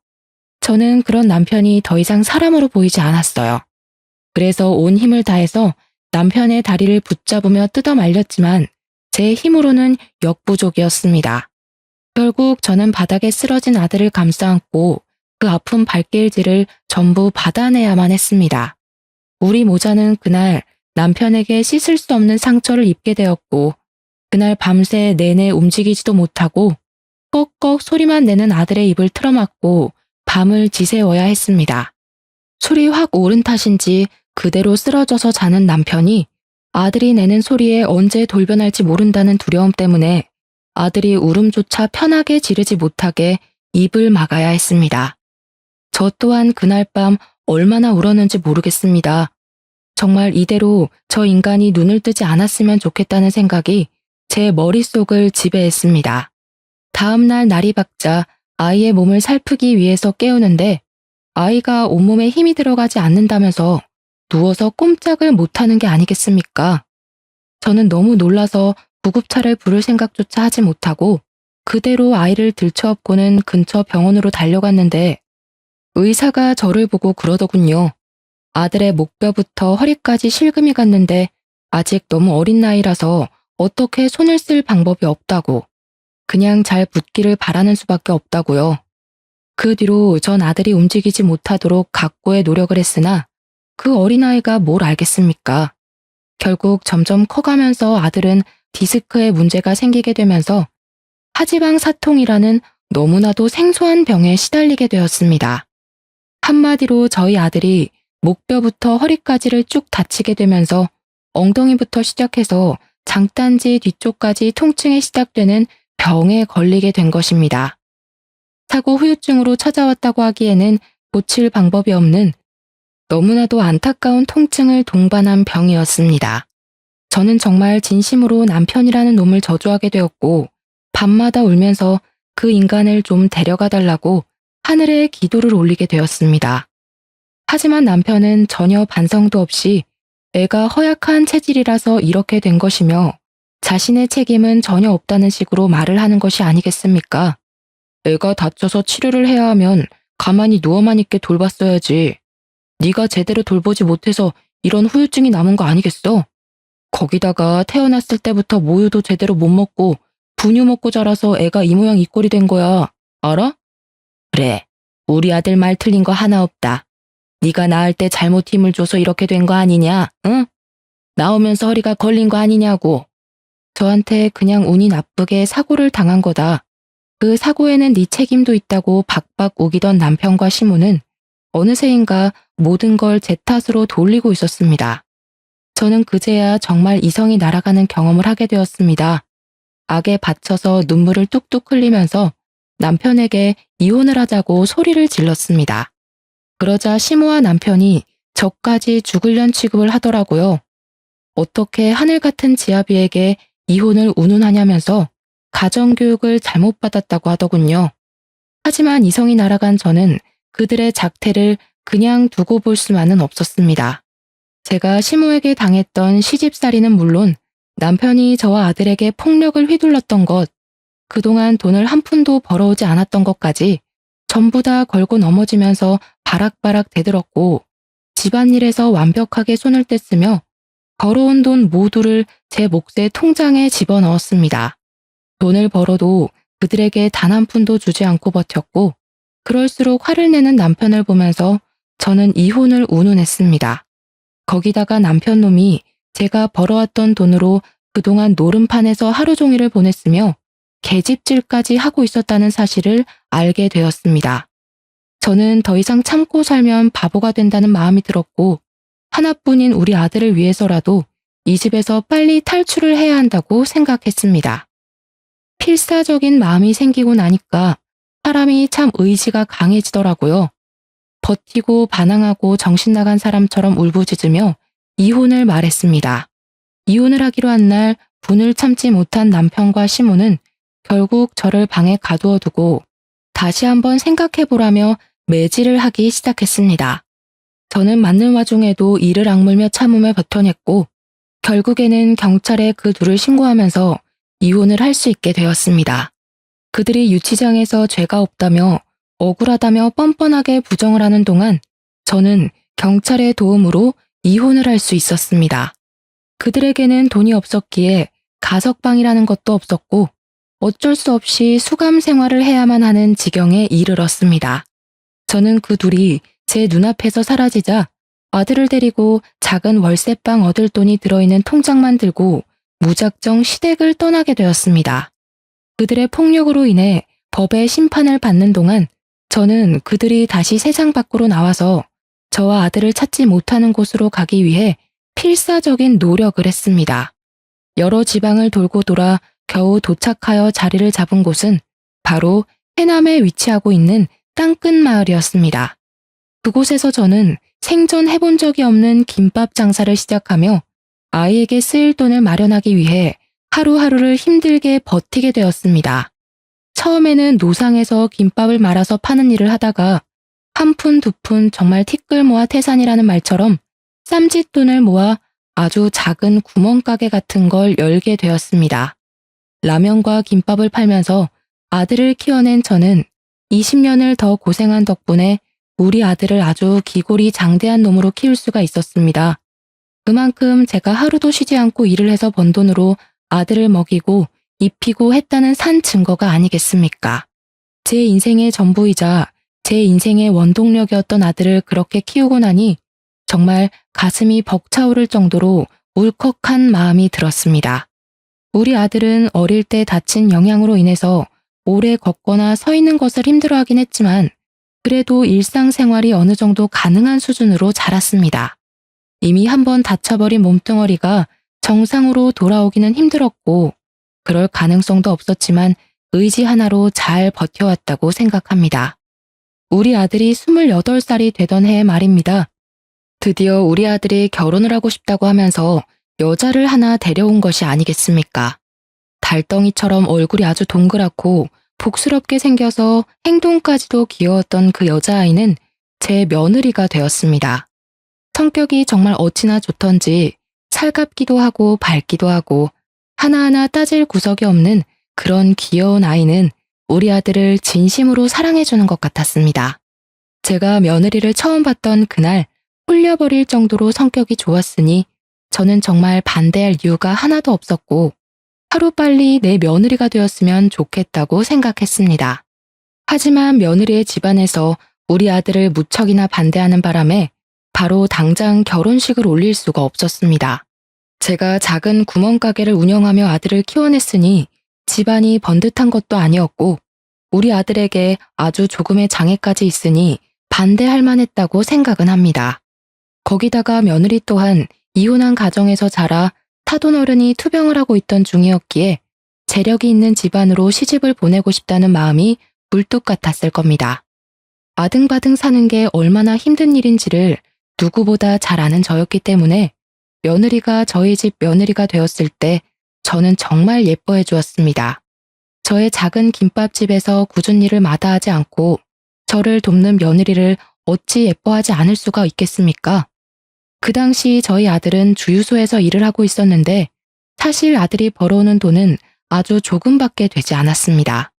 저는 그런 남편이 더 이상 사람으로 보이지 않았어요. 그래서 온 힘을 다해서 남편의 다리를 붙잡으며 뜯어 말렸지만 제 힘으로는 역부족이었습니다. 결국 저는 바닥에 쓰러진 아들을 감싸안고 그 아픈 발길질을 전부 받아내야만 했습니다. 우리 모자는 그날 남편에게 씻을 수 없는 상처를 입게 되었고 그날 밤새 내내 움직이지도 못하고 꺽꺽 소리만 내는 아들의 입을 틀어막고 밤을 지새워야 했습니다. 술이 확 오른 탓인지 그대로 쓰러져서 자는 남편이 아들이 내는 소리에 언제 돌변할지 모른다는 두려움 때문에 아들이 울음조차 편하게 지르지 못하게 입을 막아야 했습니다. 저 또한 그날 밤 얼마나 울었는지 모르겠습니다. 정말 이대로 저 인간이 눈을 뜨지 않았으면 좋겠다는 생각이 제 머릿속을 지배했습니다. 다음 날 날이 밝자 아이의 몸을 살피기 위해서 깨우는데 아이가 온몸에 힘이 들어가지 않는다면서 누워서 꼼짝을 못하는 게 아니겠습니까? 저는 너무 놀라서 구급차를 부를 생각조차 하지 못하고 그대로 아이를 들쳐업고는 근처 병원으로 달려갔는데 의사가 저를 보고 그러더군요. 아들의 목뼈부터 허리까지 실금이 갔는데 아직 너무 어린 나이라서 어떻게 손을 쓸 방법이 없다고. 그냥 잘 붙기를 바라는 수밖에 없다고요. 그 뒤로 전 아들이 움직이지 못하도록 각고의 노력을 했으나 그 어린아이가 뭘 알겠습니까? 결국 점점 커가면서 아들은 디스크에 문제가 생기게 되면서 하지방 사통이라는 너무나도 생소한 병에 시달리게 되었습니다. 한마디로 저희 아들이 목뼈부터 허리까지를 쭉 다치게 되면서 엉덩이부터 시작해서 장딴지 뒤쪽까지 통증이 시작되는 병에 걸리게 된 것입니다. 사고 후유증으로 찾아왔다고 하기에는 고칠 방법이 없는 너무나도 안타까운 통증을 동반한 병이었습니다. 저는 정말 진심으로 남편이라는 놈을 저주하게 되었고 밤마다 울면서 그 인간을 좀 데려가 달라고 하늘에 기도를 올리게 되었습니다. 하지만 남편은 전혀 반성도 없이 애가 허약한 체질이라서 이렇게 된 것이며 자신의 책임은 전혀 없다는 식으로 말을 하는 것이 아니겠습니까? 애가 다쳐서 치료를 해야 하면 가만히 누워만 있게 돌봤어야지. 네가 제대로 돌보지 못해서 이런 후유증이 남은 거 아니겠어? 거기다가 태어났을 때부터 모유도 제대로 못 먹고 분유 먹고 자라서 애가 이 모양 이 꼴이 된 거야. 알아? 그래, 우리 아들 말 틀린 거 하나 없다. 네가 낳을 때 잘못 힘을 줘서 이렇게 된 거 아니냐, 응? 나오면서 허리가 걸린 거 아니냐고. 저한테 그냥 운이 나쁘게 사고를 당한 거다. 그 사고에는 네 책임도 있다고 박박 우기던 남편과 시모는 어느새인가 모든 걸 제 탓으로 돌리고 있었습니다. 저는 그제야 정말 이성이 날아가는 경험을 하게 되었습니다. 악에 받쳐서 눈물을 뚝뚝 흘리면서 남편에게 이혼을 하자고 소리를 질렀습니다. 그러자 시모와 남편이 저까지 죽을년 취급을 하더라고요. 어떻게 하늘 같은 지아비에게 이혼을 운운하냐면서 가정교육을 잘못 받았다고 하더군요. 하지만 이성이 날아간 저는 그들의 작태를 그냥 두고 볼 수만은 없었습니다. 제가 시모에게 당했던 시집살이는 물론 남편이 저와 아들에게 폭력을 휘둘렀던 것, 그동안 돈을 한 푼도 벌어오지 않았던 것까지 전부 다 걸고 넘어지면서 바락바락 대들었고 집안일에서 완벽하게 손을 뗐으며 벌어온 돈 모두를 제 몫의 통장에 집어넣었습니다. 돈을 벌어도 그들에게 단 한 푼도 주지 않고 버텼고 그럴수록 화를 내는 남편을 보면서 저는 이혼을 운운했습니다. 거기다가 남편 놈이 제가 벌어왔던 돈으로 그동안 노름판에서 하루 종일을 보냈으며 계집질까지 하고 있었다는 사실을 알게 되었습니다. 저는 더 이상 참고 살면 바보가 된다는 마음이 들었고 하나뿐인 우리 아들을 위해서라도 이 집에서 빨리 탈출을 해야 한다고 생각했습니다. 필사적인 마음이 생기고 나니까 사람이 참 의지가 강해지더라고요. 버티고 반항하고 정신 나간 사람처럼 울부짖으며 이혼을 말했습니다. 이혼을 하기로 한 날 분을 참지 못한 남편과 시모는 결국 저를 방에 가두어 두고 다시 한번 생각해보라며 매질을 하기 시작했습니다. 저는 맞는 와중에도 이를 악물며 참으며 버텨냈고 결국에는 경찰에 그 둘을 신고하면서 이혼을 할 수 있게 되었습니다. 그들이 유치장에서 죄가 없다며 억울하다며 뻔뻔하게 부정을 하는 동안 저는 경찰의 도움으로 이혼을 할 수 있었습니다. 그들에게는 돈이 없었기에 가석방이라는 것도 없었고 어쩔 수 없이 수감 생활을 해야만 하는 지경에 이르렀습니다. 저는 그 둘이 제 눈앞에서 사라지자 아들을 데리고 작은 월세방 얻을 돈이 들어있는 통장만 들고 무작정 시댁을 떠나게 되었습니다. 그들의 폭력으로 인해 법의 심판을 받는 동안 저는 그들이 다시 세상 밖으로 나와서 저와 아들을 찾지 못하는 곳으로 가기 위해 필사적인 노력을 했습니다. 여러 지방을 돌고 돌아 겨우 도착하여 자리를 잡은 곳은 바로 해남에 위치하고 있는 땅끝 마을이었습니다. 그곳에서 저는 생전해본 적이 없는 김밥 장사를 시작하며 아이에게 쓰일 돈을 마련하기 위해 하루하루를 힘들게 버티게 되었습니다. 처음에는 노상에서 김밥을 말아서 파는 일을 하다가 한 푼 두 푼 정말 티끌 모아 태산이라는 말처럼 쌈짓돈을 모아 아주 작은 구멍가게 같은 걸 열게 되었습니다. 라면과 김밥을 팔면서 아들을 키워낸 저는 20년을 더 고생한 덕분에 우리 아들을 아주 기골이 장대한 놈으로 키울 수가 있었습니다. 그만큼 제가 하루도 쉬지 않고 일을 해서 번 돈으로 아들을 먹이고 입히고 했다는 산 증거가 아니겠습니까? 제 인생의 전부이자 제 인생의 원동력이었던 아들을 그렇게 키우고 나니 정말 가슴이 벅차오를 정도로 울컥한 마음이 들었습니다. 우리 아들은 어릴 때 다친 영향으로 인해서 오래 걷거나 서 있는 것을 힘들어하긴 했지만 그래도 일상생활이 어느 정도 가능한 수준으로 자랐습니다. 이미 한번 다쳐버린 몸뚱어리가 정상으로 돌아오기는 힘들었고 그럴 가능성도 없었지만 의지 하나로 잘 버텨왔다고 생각합니다. 우리 아들이 28살이 되던 해의 말입니다. 드디어 우리 아들이 결혼을 하고 싶다고 하면서 여자를 하나 데려온 것이 아니겠습니까? 달덩이처럼 얼굴이 아주 동그랗고 복스럽게 생겨서 행동까지도 귀여웠던 그 여자아이는 제 며느리가 되었습니다. 성격이 정말 어찌나 좋던지 살갑기도 하고 밝기도 하고 하나하나 따질 구석이 없는 그런 귀여운 아이는 우리 아들을 진심으로 사랑해주는 것 같았습니다. 제가 며느리를 처음 봤던 그날 홀려버릴 정도로 성격이 좋았으니 저는 정말 반대할 이유가 하나도 없었고 하루빨리 내 며느리가 되었으면 좋겠다고 생각했습니다. 하지만 며느리의 집안에서 우리 아들을 무척이나 반대하는 바람에 바로 당장 결혼식을 올릴 수가 없었습니다. 제가 작은 구멍가게를 운영하며 아들을 키워냈으니 집안이 번듯한 것도 아니었고 우리 아들에게 아주 조금의 장애까지 있으니 반대할 만했다고 생각은 합니다. 거기다가 며느리 또한 이혼한 가정에서 자라 타돈어른이 투병을 하고 있던 중이었기에 재력이 있는 집안으로 시집을 보내고 싶다는 마음이 굴뚝 같았을 겁니다. 아등바등 사는 게 얼마나 힘든 일인지를 누구보다 잘 아는 저였기 때문에 며느리가 저희 집 며느리가 되었을 때 저는 정말 예뻐해 주었습니다. 저의 작은 김밥집에서 굳은 일을 마다하지 않고 저를 돕는 며느리를 어찌 예뻐하지 않을 수가 있겠습니까? 그 당시 저희 아들은 주유소에서 일을 하고 있었는데 사실 아들이 벌어오는 돈은 아주 조금밖에 되지 않았습니다.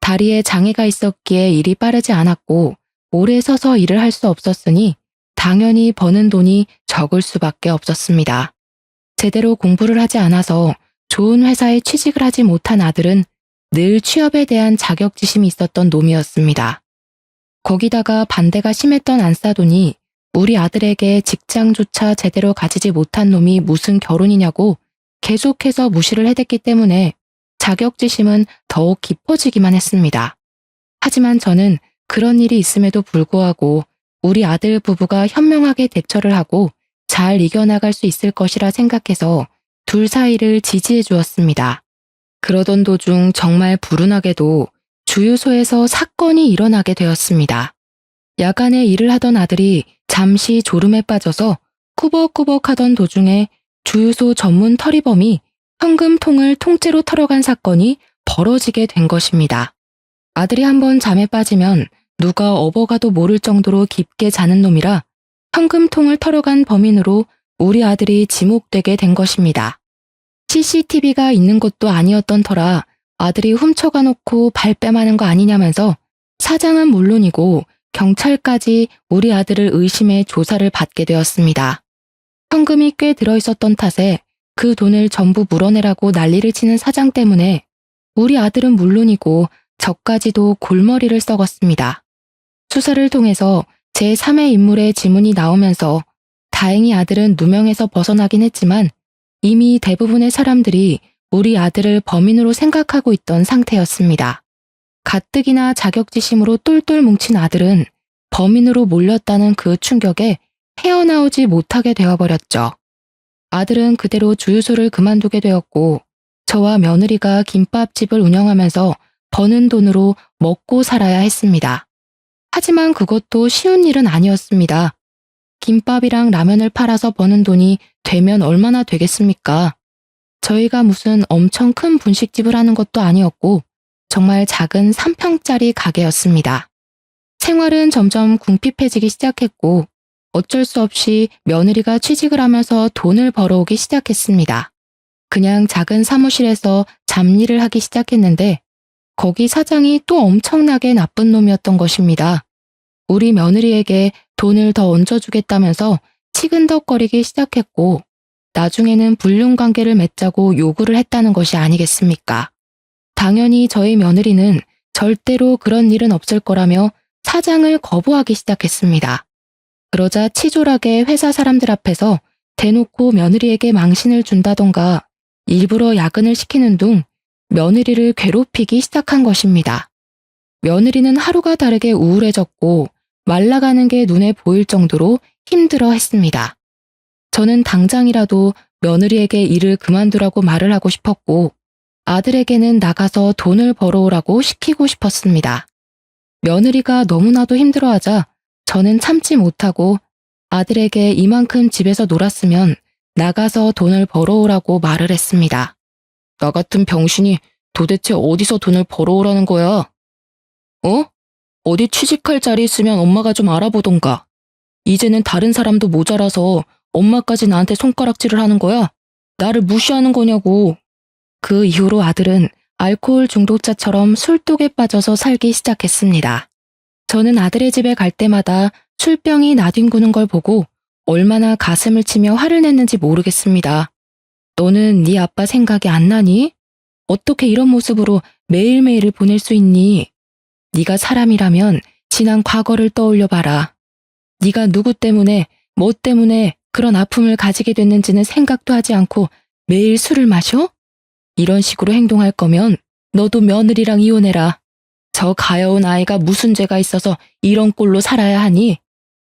다리에 장애가 있었기에 일이 빠르지 않았고 오래 서서 일을 할 수 없었으니 당연히 버는 돈이 적을 수밖에 없었습니다. 제대로 공부를 하지 않아서 좋은 회사에 취직을 하지 못한 아들은 늘 취업에 대한 자격지심이 있었던 놈이었습니다. 거기다가 반대가 심했던 안싸돈이 우리 아들에게 직장조차 제대로 가지지 못한 놈이 무슨 결혼이냐고 계속해서 무시를 해댔기 때문에 자격지심은 더욱 깊어지기만 했습니다. 하지만 저는 그런 일이 있음에도 불구하고 우리 아들 부부가 현명하게 대처를 하고 잘 이겨나갈 수 있을 것이라 생각해서 둘 사이를 지지해 주었습니다. 그러던 도중 정말 불운하게도 주유소에서 사건이 일어나게 되었습니다. 야간에 일을 하던 아들이 잠시 졸음에 빠져서 꾸벅꾸벅 하던 도중에 주유소 전문 털이범이 현금통을 통째로 털어간 사건이 벌어지게 된 것입니다. 아들이 한번 잠에 빠지면 누가 업어가도 모를 정도로 깊게 자는 놈이라 현금통을 털어간 범인으로 우리 아들이 지목되게 된 것입니다. CCTV가 있는 곳도 아니었던 터라 아들이 훔쳐가 놓고 발뺌하는 거 아니냐면서 사장은 물론이고 경찰까지 우리 아들을 의심해 조사를 받게 되었습니다. 현금이 꽤 들어있었던 탓에 그 돈을 전부 물어내라고 난리를 치는 사장 때문에 우리 아들은 물론이고 저까지도 골머리를 썩었습니다. 수사를 통해서 제3의 인물의 지문이 나오면서 다행히 아들은 누명에서 벗어나긴 했지만 이미 대부분의 사람들이 우리 아들을 범인으로 생각하고 있던 상태였습니다. 가뜩이나 자격지심으로 똘똘 뭉친 아들은 범인으로 몰렸다는 그 충격에 헤어나오지 못하게 되어버렸죠. 아들은 그대로 주유소를 그만두게 되었고 저와 며느리가 김밥집을 운영하면서 버는 돈으로 먹고 살아야 했습니다. 하지만 그것도 쉬운 일은 아니었습니다. 김밥이랑 라면을 팔아서 버는 돈이 되면 얼마나 되겠습니까? 저희가 무슨 엄청 큰 분식집을 하는 것도 아니었고 정말 작은 3평짜리 가게였습니다. 생활은 점점 궁핍해지기 시작했고 어쩔 수 없이 며느리가 취직을 하면서 돈을 벌어오기 시작했습니다. 그냥 작은 사무실에서 잡일을 하기 시작했는데 거기 사장이 또 엄청나게 나쁜 놈이었던 것입니다. 우리 며느리에게 돈을 더 얹어주겠다면서 치근덕거리기 시작했고 나중에는 불륜관계를 맺자고 요구를 했다는 것이 아니겠습니까? 당연히 저희 며느리는 절대로 그런 일은 없을 거라며 사장을 거부하기 시작했습니다. 그러자 치졸하게 회사 사람들 앞에서 대놓고 며느리에게 망신을 준다던가 일부러 야근을 시키는 둥 며느리를 괴롭히기 시작한 것입니다. 며느리는 하루가 다르게 우울해졌고 말라가는 게 눈에 보일 정도로 힘들어 했습니다. 저는 당장이라도 며느리에게 일을 그만두라고 말을 하고 싶었고 아들에게는 나가서 돈을 벌어오라고 시키고 싶었습니다. 며느리가 너무나도 힘들어하자 저는 참지 못하고 아들에게 이만큼 집에서 놀았으면 나가서 돈을 벌어오라고 말을 했습니다. 나 같은 병신이 도대체 어디서 돈을 벌어오라는 거야? 어디 취직할 자리 있으면 엄마가 좀 알아보던가. 이제는 다른 사람도 모자라서 엄마까지 나한테 손가락질을 하는 거야? 나를 무시하는 거냐고. 그 이후로 아들은 알코올 중독자처럼 술독에 빠져서 살기 시작했습니다. 저는 아들의 집에 갈 때마다 술병이 나뒹구는 걸 보고 얼마나 가슴을 치며 화를 냈는지 모르겠습니다. 너는 네 아빠 생각이 안 나니? 어떻게 이런 모습으로 매일매일을 보낼 수 있니? 네가 사람이라면 지난 과거를 떠올려봐라. 네가 누구 때문에, 뭐 때문에 그런 아픔을 가지게 됐는지는 생각도 하지 않고 매일 술을 마셔? 이런 식으로 행동할 거면 너도 며느리랑 이혼해라. 저 가여운 아이가 무슨 죄가 있어서 이런 꼴로 살아야 하니?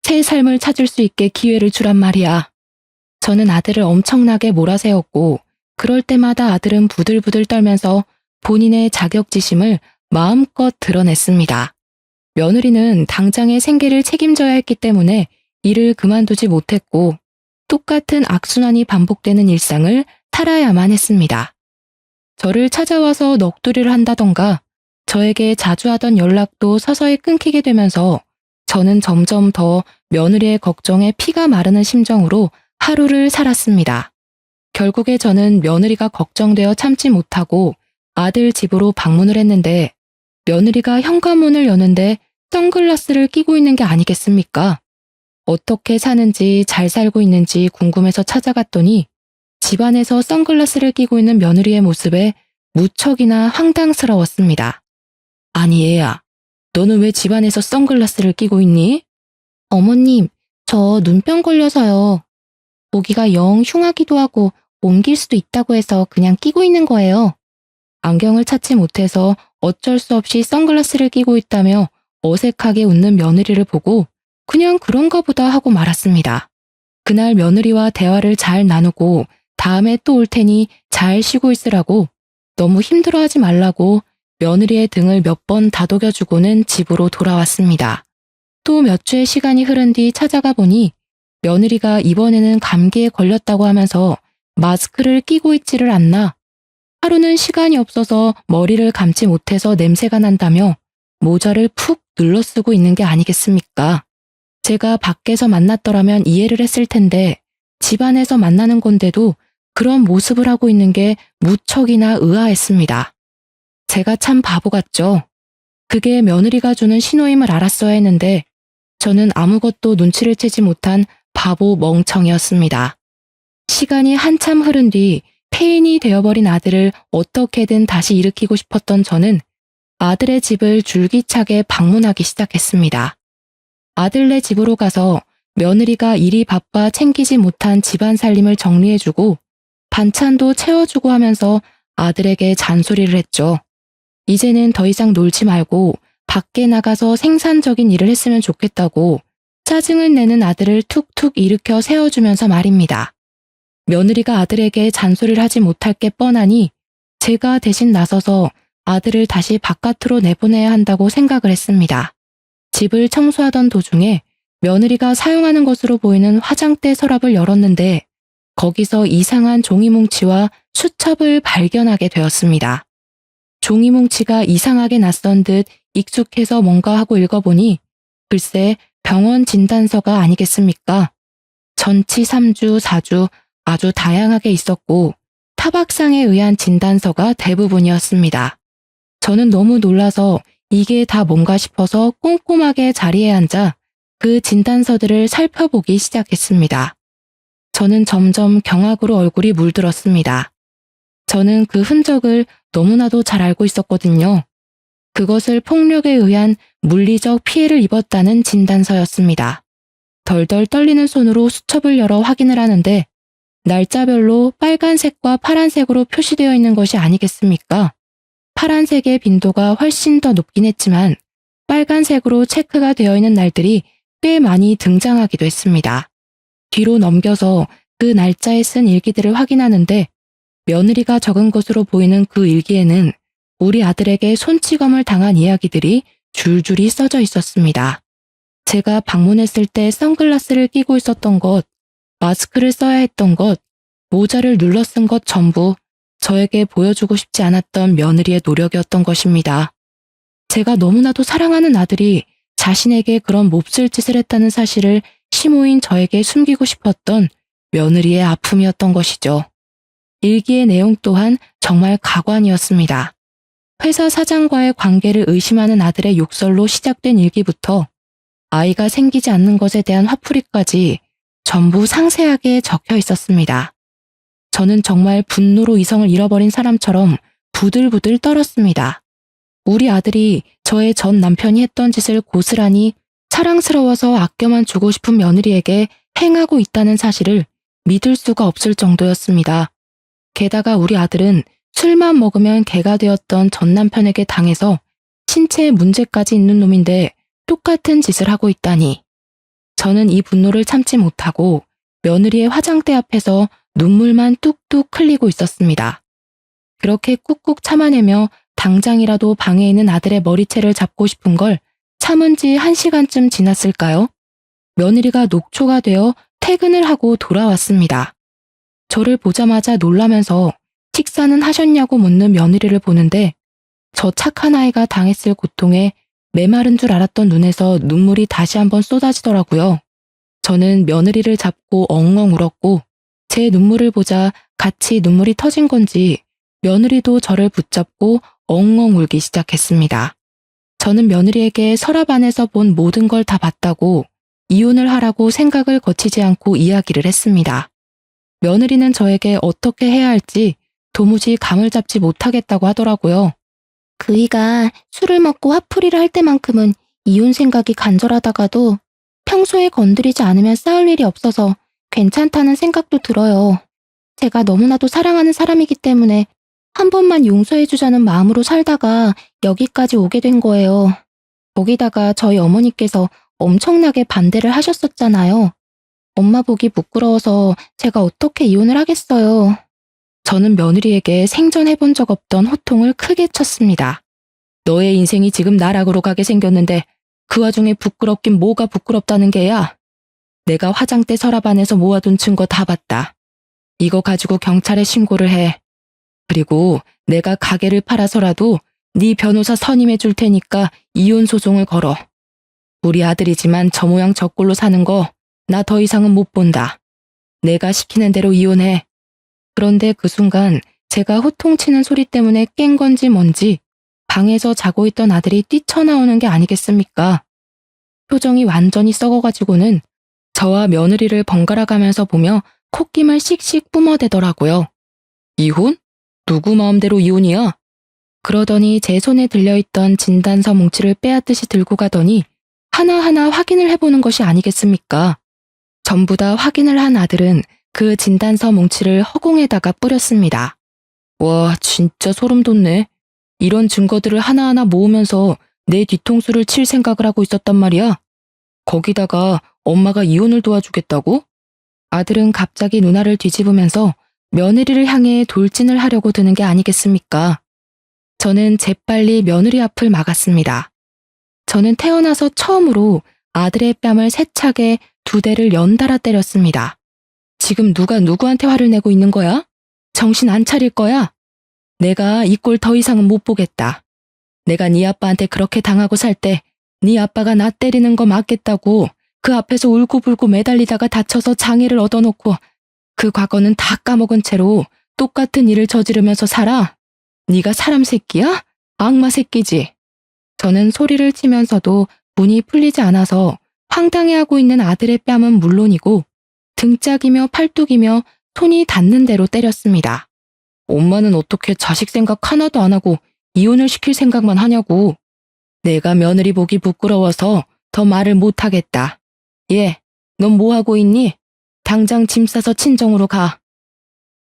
새 삶을 찾을 수 있게 기회를 주란 말이야. 저는 아들을 엄청나게 몰아세웠고 그럴 때마다 아들은 부들부들 떨면서 본인의 자격지심을 마음껏 드러냈습니다. 며느리는 당장의 생계를 책임져야 했기 때문에 일을 그만두지 못했고 똑같은 악순환이 반복되는 일상을 살아야만 했습니다. 저를 찾아와서 넋두리를 한다던가 저에게 자주 하던 연락도 서서히 끊기게 되면서 저는 점점 더 며느리의 걱정에 피가 마르는 심정으로 하루를 살았습니다. 결국에 저는 며느리가 걱정되어 참지 못하고 아들 집으로 방문을 했는데 며느리가 현관문을 여는데 선글라스를 끼고 있는 게 아니겠습니까? 어떻게 사는지 잘 살고 있는지 궁금해서 찾아갔더니 집안에서 선글라스를 끼고 있는 며느리의 모습에 무척이나 황당스러웠습니다. 아니 얘야, 너는 왜 집안에서 선글라스를 끼고 있니? 어머님, 저 눈병 걸려서요. 보기가 영 흉하기도 하고 옮길 수도 있다고 해서 그냥 끼고 있는 거예요. 안경을 찾지 못해서 어쩔 수 없이 선글라스를 끼고 있다며 어색하게 웃는 며느리를 보고 그냥 그런가 보다 하고 말았습니다. 그날 며느리와 대화를 잘 나누고 다음에 또 올 테니 잘 쉬고 있으라고 너무 힘들어하지 말라고 며느리의 등을 몇 번 다독여주고는 집으로 돌아왔습니다. 또 몇 주의 시간이 흐른 뒤 찾아가 보니 며느리가 이번에는 감기에 걸렸다고 하면서 마스크를 끼고 있지를 않나. 하루는 시간이 없어서 머리를 감지 못해서 냄새가 난다며 모자를 푹 눌러쓰고 있는 게 아니겠습니까? 제가 밖에서 만났더라면 이해를 했을 텐데 집안에서 만나는 건데도 그런 모습을 하고 있는 게 무척이나 의아했습니다. 제가 참 바보 같죠? 그게 며느리가 주는 신호임을 알았어야 했는데 저는 아무것도 눈치를 채지 못한 바보 멍청이었습니다. 시간이 한참 흐른 뒤 폐인이 되어버린 아들을 어떻게든 다시 일으키고 싶었던 저는 아들의 집을 줄기차게 방문하기 시작했습니다. 아들네 집으로 가서 며느리가 일이 바빠 챙기지 못한 집안 살림을 정리해주고 반찬도 채워주고 하면서 아들에게 잔소리를 했죠. 이제는 더 이상 놀지 말고 밖에 나가서 생산적인 일을 했으면 좋겠다고 짜증을 내는 아들을 툭툭 일으켜 세워주면서 말입니다. 며느리가 아들에게 잔소리를 하지 못할 게 뻔하니 제가 대신 나서서 아들을 다시 바깥으로 내보내야 한다고 생각을 했습니다. 집을 청소하던 도중에 며느리가 사용하는 것으로 보이는 화장대 서랍을 열었는데 거기서 이상한 종이뭉치와 수첩을 발견하게 되었습니다. 종이뭉치가 이상하게 낯선 듯 익숙해서 뭔가 하고 읽어보니 글쎄 병원 진단서가 아니겠습니까? 전치 3주, 4주 아주 다양하게 있었고 타박상에 의한 진단서가 대부분이었습니다. 저는 너무 놀라서 이게 다 뭔가 싶어서 꼼꼼하게 자리에 앉아 그 진단서들을 살펴보기 시작했습니다. 저는 점점 경악으로 얼굴이 물들었습니다. 저는 그 흔적을 너무나도 잘 알고 있었거든요. 그것을 폭력에 의한 물리적 피해를 입었다는 진단서였습니다. 덜덜 떨리는 손으로 수첩을 열어 확인을 하는데 날짜별로 빨간색과 파란색으로 표시되어 있는 것이 아니겠습니까? 파란색의 빈도가 훨씬 더 높긴 했지만 빨간색으로 체크가 되어 있는 날들이 꽤 많이 등장하기도 했습니다. 뒤로 넘겨서 그 날짜에 쓴 일기들을 확인하는데 며느리가 적은 것으로 보이는 그 일기에는 우리 아들에게 손찌검을 당한 이야기들이 줄줄이 써져 있었습니다. 제가 방문했을 때 선글라스를 끼고 있었던 것, 마스크를 써야 했던 것, 모자를 눌러 쓴 것 전부 저에게 보여주고 싶지 않았던 며느리의 노력이었던 것입니다. 제가 너무나도 사랑하는 아들이 자신에게 그런 몹쓸 짓을 했다는 사실을 시모인 저에게 숨기고 싶었던 며느리의 아픔이었던 것이죠. 일기의 내용 또한 정말 가관이었습니다. 회사 사장과의 관계를 의심하는 아들의 욕설로 시작된 일기부터 아이가 생기지 않는 것에 대한 화풀이까지 전부 상세하게 적혀 있었습니다. 저는 정말 분노로 이성을 잃어버린 사람처럼 부들부들 떨었습니다. 우리 아들이 저의 전 남편이 했던 짓을 고스란히 사랑스러워서 아껴만 주고 싶은 며느리에게 행하고 있다는 사실을 믿을 수가 없을 정도였습니다. 게다가 우리 아들은 술만 먹으면 개가 되었던 전 남편에게 당해서 신체에 문제까지 있는 놈인데 똑같은 짓을 하고 있다니. 저는 이 분노를 참지 못하고 며느리의 화장대 앞에서 눈물만 뚝뚝 흘리고 있었습니다. 그렇게 꾹꾹 참아내며 당장이라도 방에 있는 아들의 머리채를 잡고 싶은 걸 참은 지 1시간쯤 지났을까요? 며느리가 녹초가 되어 퇴근을 하고 돌아왔습니다. 저를 보자마자 놀라면서 식사는 하셨냐고 묻는 며느리를 보는데 저 착한 아이가 당했을 고통에 메마른 줄 알았던 눈에서 눈물이 다시 한번 쏟아지더라고요. 저는 며느리를 잡고 엉엉 울었고 제 눈물을 보자 같이 눈물이 터진 건지 며느리도 저를 붙잡고 엉엉 울기 시작했습니다. 저는 며느리에게 서랍 안에서 본 모든 걸 다 봤다고 이혼을 하라고 생각을 거치지 않고 이야기를 했습니다. 며느리는 저에게 어떻게 해야 할지 도무지 감을 잡지 못하겠다고 하더라고요. 그이가 술을 먹고 화풀이를 할 때만큼은 이혼 생각이 간절하다가도 평소에 건드리지 않으면 싸울 일이 없어서 괜찮다는 생각도 들어요. 제가 너무나도 사랑하는 사람이기 때문에 한 번만 용서해주자는 마음으로 살다가 여기까지 오게 된 거예요. 거기다가 저희 어머니께서 엄청나게 반대를 하셨었잖아요. 엄마 보기 부끄러워서 제가 어떻게 이혼을 하겠어요. 저는 며느리에게 생전해본 적 없던 호통을 크게 쳤습니다. 너의 인생이 지금 나락으로 가게 생겼는데 그 와중에 부끄럽긴 뭐가 부끄럽다는 게야. 내가 화장대 서랍 안에서 모아둔 증거 다 봤다. 이거 가지고 경찰에 신고를 해. 그리고 내가 가게를 팔아서라도 네 변호사 선임해 줄 테니까 이혼 소송을 걸어. 우리 아들이지만 저 모양 저 꼴로 사는 거 나 더 이상은 못 본다. 내가 시키는 대로 이혼해. 그런데 그 순간 제가 호통치는 소리 때문에 깬 건지 뭔지 방에서 자고 있던 아들이 뛰쳐나오는 게 아니겠습니까? 표정이 완전히 썩어가지고는 저와 며느리를 번갈아 가면서 보며 콧김을 씩씩 뿜어대더라고요. 이혼? 누구 마음대로 이혼이야? 그러더니 제 손에 들려있던 진단서 뭉치를 빼앗듯이 들고 가더니 하나하나 확인을 해보는 것이 아니겠습니까? 전부 다 확인을 한 아들은 그 진단서 뭉치를 허공에다가 뿌렸습니다. 와, 진짜 소름 돋네. 이런 증거들을 하나하나 모으면서 내 뒤통수를 칠 생각을 하고 있었단 말이야. 거기다가 엄마가 이혼을 도와주겠다고? 아들은 갑자기 누나를 뒤집으면서 며느리를 향해 돌진을 하려고 드는 게 아니겠습니까? 저는 재빨리 며느리 앞을 막았습니다. 저는 태어나서 처음으로 아들의 뺨을 세차게 2대를 연달아 때렸습니다. 지금 누가 누구한테 화를 내고 있는 거야? 정신 안 차릴 거야? 내가 이 꼴 더 이상은 못 보겠다. 내가 네 아빠한테 그렇게 당하고 살 때 네 아빠가 나 때리는 거 맞겠다고 그 앞에서 울고불고 매달리다가 다쳐서 장애를 얻어놓고 그 과거는 다 까먹은 채로 똑같은 일을 저지르면서 살아? 네가 사람 새끼야? 악마 새끼지. 저는 소리를 치면서도 분이 풀리지 않아서 황당해하고 있는 아들의 뺨은 물론이고 등짝이며 팔뚝이며 손이 닿는 대로 때렸습니다. 엄마는 어떻게 자식 생각 하나도 안 하고 이혼을 시킬 생각만 하냐고. 내가 며느리 보기 부끄러워서 더 말을 못하겠다. 얘, 넌 뭐하고 있니? 당장 짐 싸서 친정으로 가.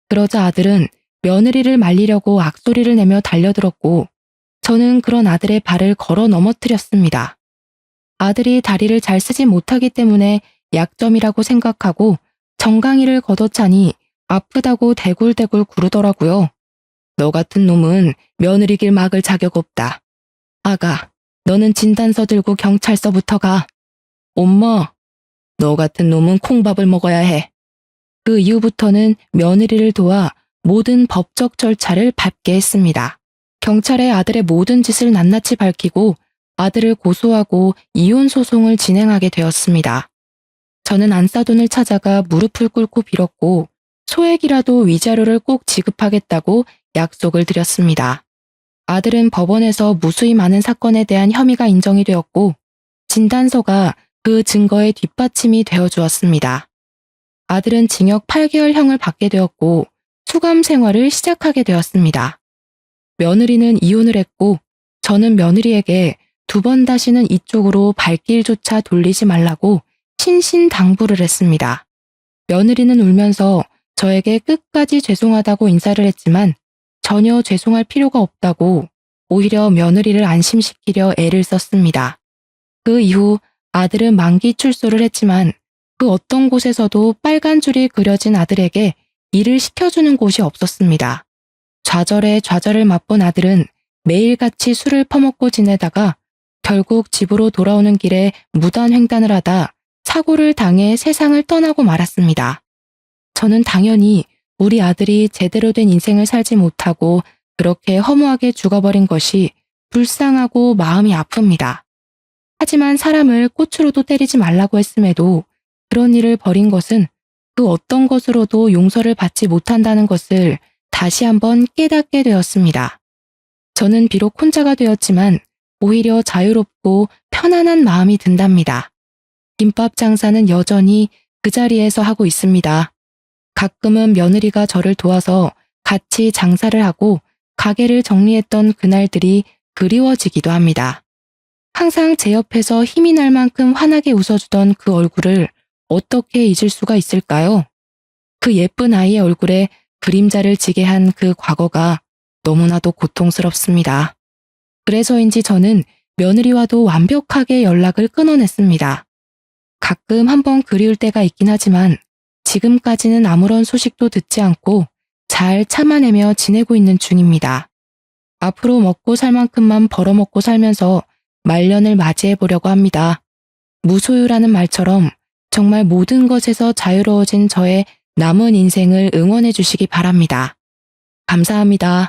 그러자 아들은 며느리를 말리려고 악소리를 내며 달려들었고 저는 그런 아들의 발을 걸어 넘어뜨렸습니다. 아들이 다리를 잘 쓰지 못하기 때문에 약점이라고 생각하고 정강이를 걷어차니 아프다고 대굴대굴 구르더라고요. 너 같은 놈은 며느리길 막을 자격 없다. 아가, 너는 진단서 들고 경찰서부터 가. 엄마, 너 같은 놈은 콩밥을 먹어야 해. 그 이후부터는 며느리를 도와 모든 법적 절차를 밟게 했습니다. 경찰에 아들의 모든 짓을 낱낱이 밝히고 아들을 고소하고 이혼 소송을 진행하게 되었습니다. 저는 안사돈을 찾아가 무릎을 꿇고 빌었고 소액이라도 위자료를 꼭 지급하겠다고 약속을 드렸습니다. 아들은 법원에서 무수히 많은 사건에 대한 혐의가 인정이 되었고 진단서가 그 증거의 뒷받침이 되어 주었습니다. 아들은 징역 8개월형을 받게 되었고 수감 생활을 시작하게 되었습니다. 며느리는 이혼을 했고 저는 며느리에게 2번 다시는 이쪽으로 발길조차 돌리지 말라고 신신당부를 했습니다. 며느리는 울면서 저에게 끝까지 죄송하다고 인사를 했지만 전혀 죄송할 필요가 없다고 오히려 며느리를 안심시키려 애를 썼습니다. 그 이후 아들은 만기 출소를 했지만 그 어떤 곳에서도 빨간 줄이 그려진 아들에게 일을 시켜주는 곳이 없었습니다. 좌절에 좌절을 맛본 아들은 매일같이 술을 퍼먹고 지내다가 결국 집으로 돌아오는 길에 무단횡단을 하다 사고를 당해 세상을 떠나고 말았습니다. 저는 당연히 우리 아들이 제대로 된 인생을 살지 못하고 그렇게 허무하게 죽어버린 것이 불쌍하고 마음이 아픕니다. 하지만 사람을 꽃으로도 때리지 말라고 했음에도 그런 일을 벌인 것은 그 어떤 것으로도 용서를 받지 못한다는 것을 다시 한번 깨닫게 되었습니다. 저는 비록 혼자가 되었지만 오히려 자유롭고 편안한 마음이 든답니다. 김밥 장사는 여전히 그 자리에서 하고 있습니다. 가끔은 며느리가 저를 도와서 같이 장사를 하고 가게를 정리했던 그날들이 그리워지기도 합니다. 항상 제 옆에서 힘이 날 만큼 환하게 웃어주던 그 얼굴을 어떻게 잊을 수가 있을까요? 그 예쁜 아이의 얼굴에 그림자를 지게 한 그 과거가 너무나도 고통스럽습니다. 그래서인지 저는 며느리와도 완벽하게 연락을 끊어냈습니다. 가끔 한번 그리울 때가 있긴 하지만 지금까지는 아무런 소식도 듣지 않고 잘 참아내며 지내고 있는 중입니다. 앞으로 먹고 살 만큼만 벌어먹고 살면서 말년을 맞이해 보려고 합니다. 무소유라는 말처럼 정말 모든 것에서 자유로워진 저의 남은 인생을 응원해 주시기 바랍니다. 감사합니다.